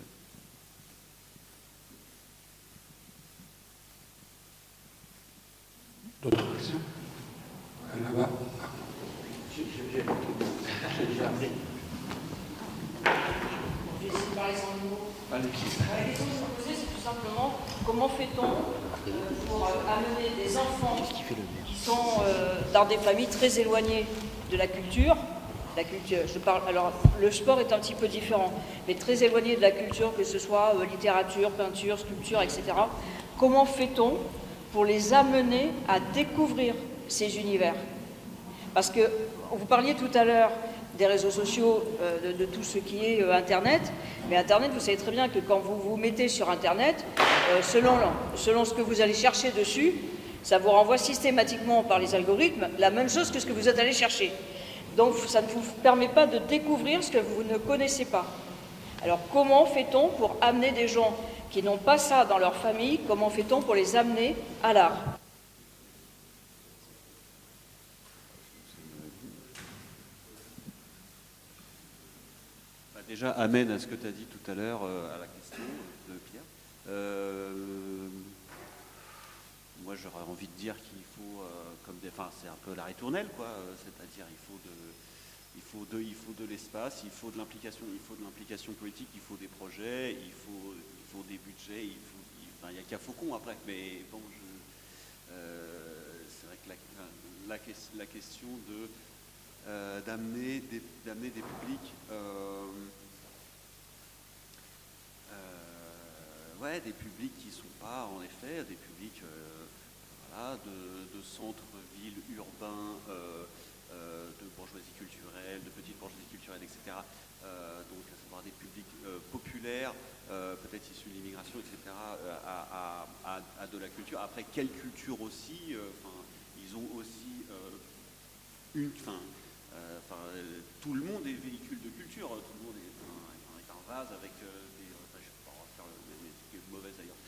[SPEAKER 2] D'autres questions? Là-bas.
[SPEAKER 7] J'ai essayé de parler sans mot. La question que je me posais, c'est tout simplement comment fait-on pour amener des enfants qui sont dans des familles très éloignées de la culture. Alors, le sport est un petit peu différent, mais très éloigné de la culture, que ce soit littérature, peinture, sculpture, etc. Comment fait-on pour les amener à découvrir ces univers? Parce que vous parliez tout à l'heure des réseaux sociaux, de tout ce qui est Internet, mais Internet, vous savez très bien que quand vous vous mettez sur Internet, selon ce que vous allez chercher dessus, ça vous renvoie systématiquement par les algorithmes la même chose que ce que vous êtes allé chercher. Donc ça ne vous permet pas de découvrir ce que vous ne connaissez pas. Alors comment fait-on pour amener des gens qui n'ont pas ça dans leur famille, comment fait-on pour les amener à l'art?
[SPEAKER 4] Déjà, amène à ce que tu as dit tout à l'heure, à la question de Pierre. Moi, j'aurais envie de dire qu'il faut, c'est un peu la ritournelle, quoi. C'est-à-dire, il faut de l'espace, il faut de l'implication politique, il faut des projets, il faut des budgets, il y a qu'à Faucon après. Mais bon, c'est vrai la question d'amener des publics des publics qui ne sont pas, en effet, des publics de centres-villes urbains, de bourgeoisie culturelle, de petites bourgeoisies culturelles, etc. Donc, à savoir des publics populaires, peut-être issus de l'immigration, etc., à de la culture. Après, quelle culture aussi ils ont aussi tout le monde est véhicule de culture. Tout le monde est un vase avec des... je ne vais pas refaire qui est mauvaise d'ailleurs.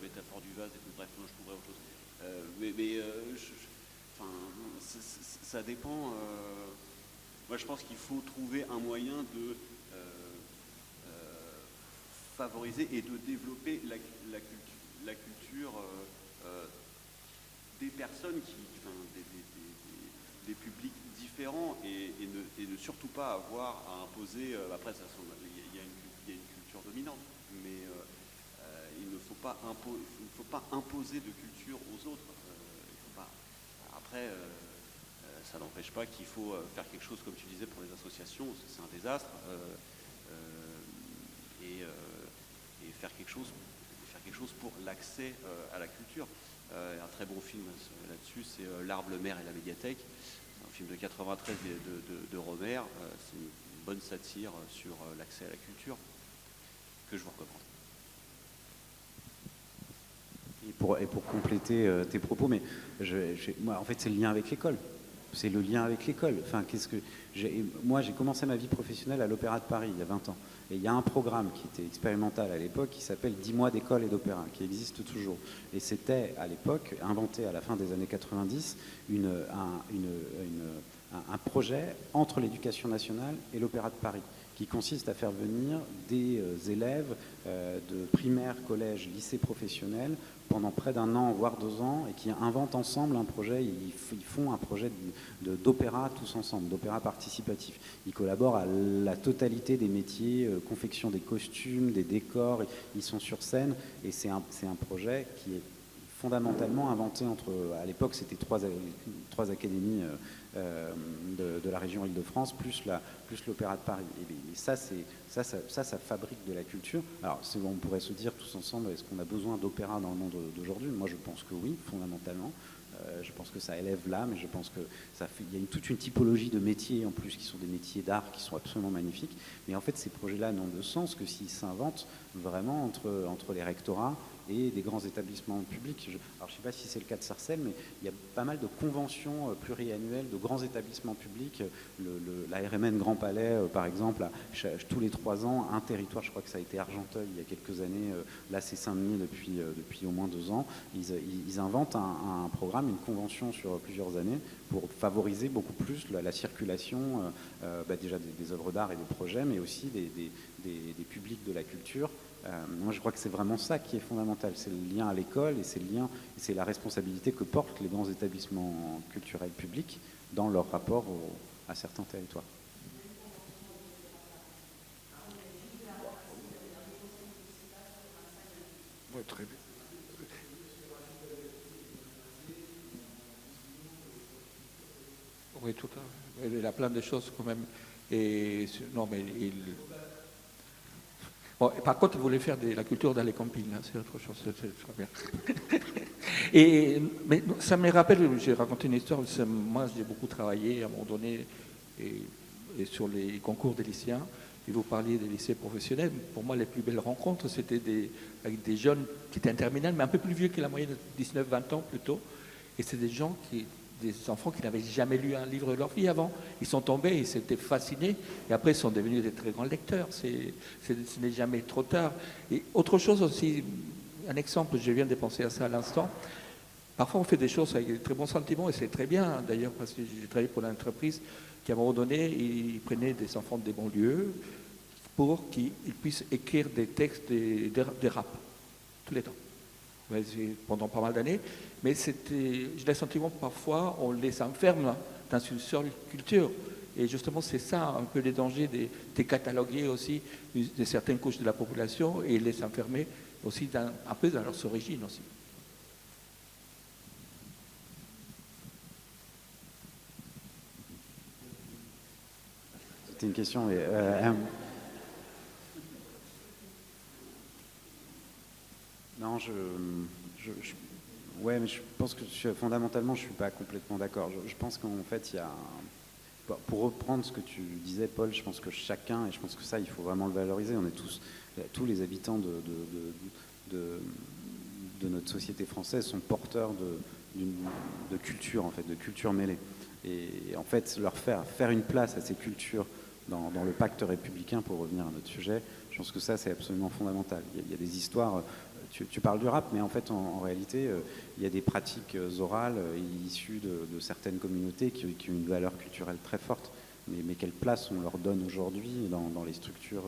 [SPEAKER 4] Métaphore du vase, et puis, bref, non, je trouverai autre chose. Ça dépend. Moi, je pense qu'il faut trouver un moyen de favoriser et de développer la culture des personnes des publics différents et ne surtout pas avoir à imposer. Après, il y a une culture dominante, mais il ne faut pas imposer de culture aux autres. Après, ça n'empêche pas qu'il faut faire quelque chose, comme tu disais, pour les associations. C'est un désastre. Et faire quelque chose pour l'accès à la culture. Un très bon film là-dessus, c'est L'Arbre, le maire et la médiathèque, un film de 93 de Romer. C'est une bonne satire sur l'accès à la culture que je vous recommande.
[SPEAKER 3] Et pour compléter tes propos, mais moi, en fait, c'est le lien avec l'école. C'est le lien avec l'école. Enfin, moi, j'ai commencé ma vie professionnelle à l'Opéra de Paris il y a 20 ans. Et il y a un programme qui était expérimental à l'époque qui s'appelle 10 mois d'école et d'opéra, qui existe toujours. Et c'était, à l'époque, inventé à la fin des années 90, un projet entre l'éducation nationale et l'Opéra de Paris, qui consiste à faire venir des élèves de primaire, collège, lycée professionnel pendant près d'1 an, voire 2 ans, et qui inventent ensemble un projet. Ils font un projet d'opéra tous ensemble, d'opéra participatif. Ils collaborent à la totalité des métiers, confection des costumes, des décors, ils sont sur scène, et c'est un projet qui est fondamentalement inventé à l'époque, c'était trois académies de la région Île-de-France, plus l'Opéra de Paris. Et ça fabrique de la culture. Alors, on pourrait se dire tous ensemble, est-ce qu'on a besoin d'opéra dans le monde d'aujourd'hui? Moi, je pense que oui, fondamentalement. Je pense que ça élève l'âme, et je pense que il y a toute une typologie de métiers en plus qui sont des métiers d'art qui sont absolument magnifiques. Mais en fait, ces projets-là n'ont de sens que s'ils s'inventent vraiment entre les rectorats et des grands établissements publics. Alors, je ne sais pas si c'est le cas de Sarcelles, mais il y a pas mal de conventions pluriannuelles de grands établissements publics. La RMN Grand Palais, par exemple, tous les 3 ans, un territoire, je crois que ça a été Argenteuil il y a quelques années, là c'est Saint-Denis depuis au moins 2 ans. Ils inventent un programme, une convention sur plusieurs années pour favoriser beaucoup plus la circulation déjà des œuvres d'art et des projets, mais aussi des publics de la culture. Moi, je crois que c'est vraiment ça qui est fondamental. C'est le lien à l'école, et c'est la responsabilité que portent les grands établissements culturels publics dans leur rapport à certains territoires.
[SPEAKER 6] Oui, très bien. Oui, tout à fait. Il a plein de choses quand même. Et non, mais bon, par contre, il voulait faire de la culture dans les campings, hein, c'est autre chose, c'est très bien. Mais ça me rappelle, j'ai raconté une histoire, moi j'ai beaucoup travaillé à un moment donné et sur les concours des lycéens, et vous parliez des lycées professionnels. Pour moi, les plus belles rencontres, c'était avec des jeunes qui étaient en terminale, mais un peu plus vieux que la moyenne, de 19-20 ans plutôt, et c'est des enfants qui n'avaient jamais lu un livre de leur vie avant. Ils sont tombés, ils s'étaient fascinés, et après ils sont devenus des très grands lecteurs. Ce n'est jamais trop tard. Et autre chose aussi, un exemple, je viens de penser à ça à l'instant. Parfois on fait des choses avec de très bons sentiments, et c'est très bien, d'ailleurs, parce que j'ai travaillé pour une entreprise qui, à un moment donné, ils prenaient des enfants des banlieues pour qu'ils puissent écrire des textes de rap, tous les temps. Pendant pas mal d'années, mais j'ai le sentiment que parfois on les enferme dans une seule culture. Et justement, c'est ça un peu les dangers de cataloguer aussi de certaines couches de la population et les enfermer aussi un peu dans leurs origines aussi.
[SPEAKER 3] c'était une question. Mais, non, ouais, mais je pense que fondamentalement, je ne suis pas complètement d'accord. Je pense qu'en fait, il y a... Pour reprendre ce que tu disais, Paul, je pense que chacun, et je pense que ça, il faut vraiment le valoriser, on est tous les habitants de notre société française sont porteurs de culture, en fait, de culture mêlée. Et en fait, leur faire une place à ces cultures dans le pacte républicain, pour revenir à notre sujet, je pense que ça, c'est absolument fondamental. Il y a des histoires... Tu parles du rap, mais en fait, en réalité, il y a des pratiques orales issues de certaines communautés qui ont une valeur culturelle très forte. Mais quelle place on leur donne aujourd'hui dans les structures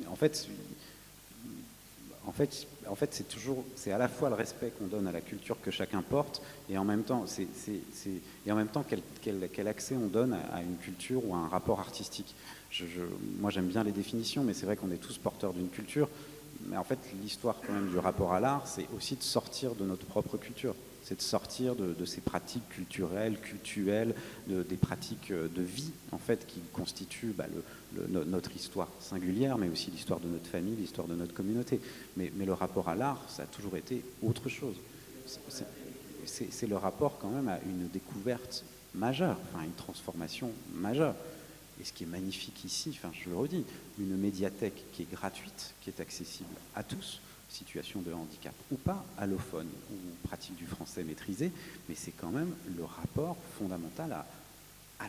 [SPEAKER 3] En fait, c'est à la fois le respect qu'on donne à la culture que chacun porte, et en même temps, quel accès on donne à une culture ou à un rapport artistique. Moi, j'aime bien les définitions, mais c'est vrai qu'on est tous porteurs d'une culture. Mais en fait, l'histoire quand même du rapport à l'art, c'est aussi de sortir de notre propre culture. C'est de sortir de ces pratiques culturelles, cultuelles, des pratiques de vie, en fait, qui constituent notre histoire singulière, mais aussi l'histoire de notre famille, l'histoire de notre communauté. Mais le rapport à l'art, ça a toujours été autre chose. C'est le rapport quand même à une découverte majeure, enfin une transformation majeure. Et ce qui est magnifique ici, enfin, je le redis, une médiathèque qui est gratuite, qui est accessible à tous, situation de handicap ou pas, allophone ou pratique du français maîtrisé, mais c'est quand même le rapport fondamental à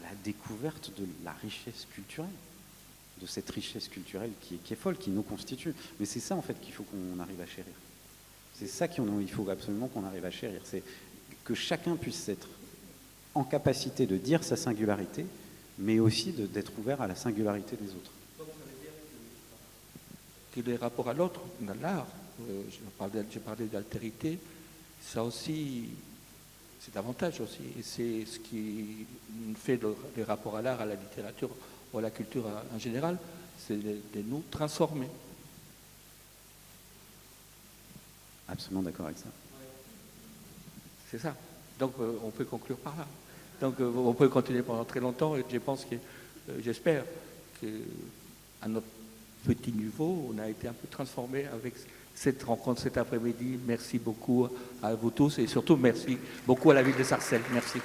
[SPEAKER 3] la découverte de la richesse culturelle, de cette richesse culturelle qui est folle, qui nous constitue. Mais c'est ça en fait qu'il faut qu'on arrive à chérir. C'est ça qu'il faut absolument qu'on arrive à chérir. C'est que chacun puisse être en capacité de dire sa singularité, mais aussi d'être ouvert à la singularité des autres.
[SPEAKER 6] Que les rapports à l'autre, dans l'art, j'ai parlé d'altérité, ça aussi, c'est davantage aussi. Et c'est ce qui fait les rapports à l'art, à la littérature ou à la culture en général, c'est de nous transformer.
[SPEAKER 3] Absolument d'accord avec ça.
[SPEAKER 6] C'est ça. Donc on peut conclure par là. Donc on peut continuer pendant très longtemps et j'espère qu'à notre petit niveau, on a été un peu transformé avec cette rencontre cet après-midi. Merci beaucoup à vous tous et surtout merci beaucoup à la ville de Sarcelles. Merci.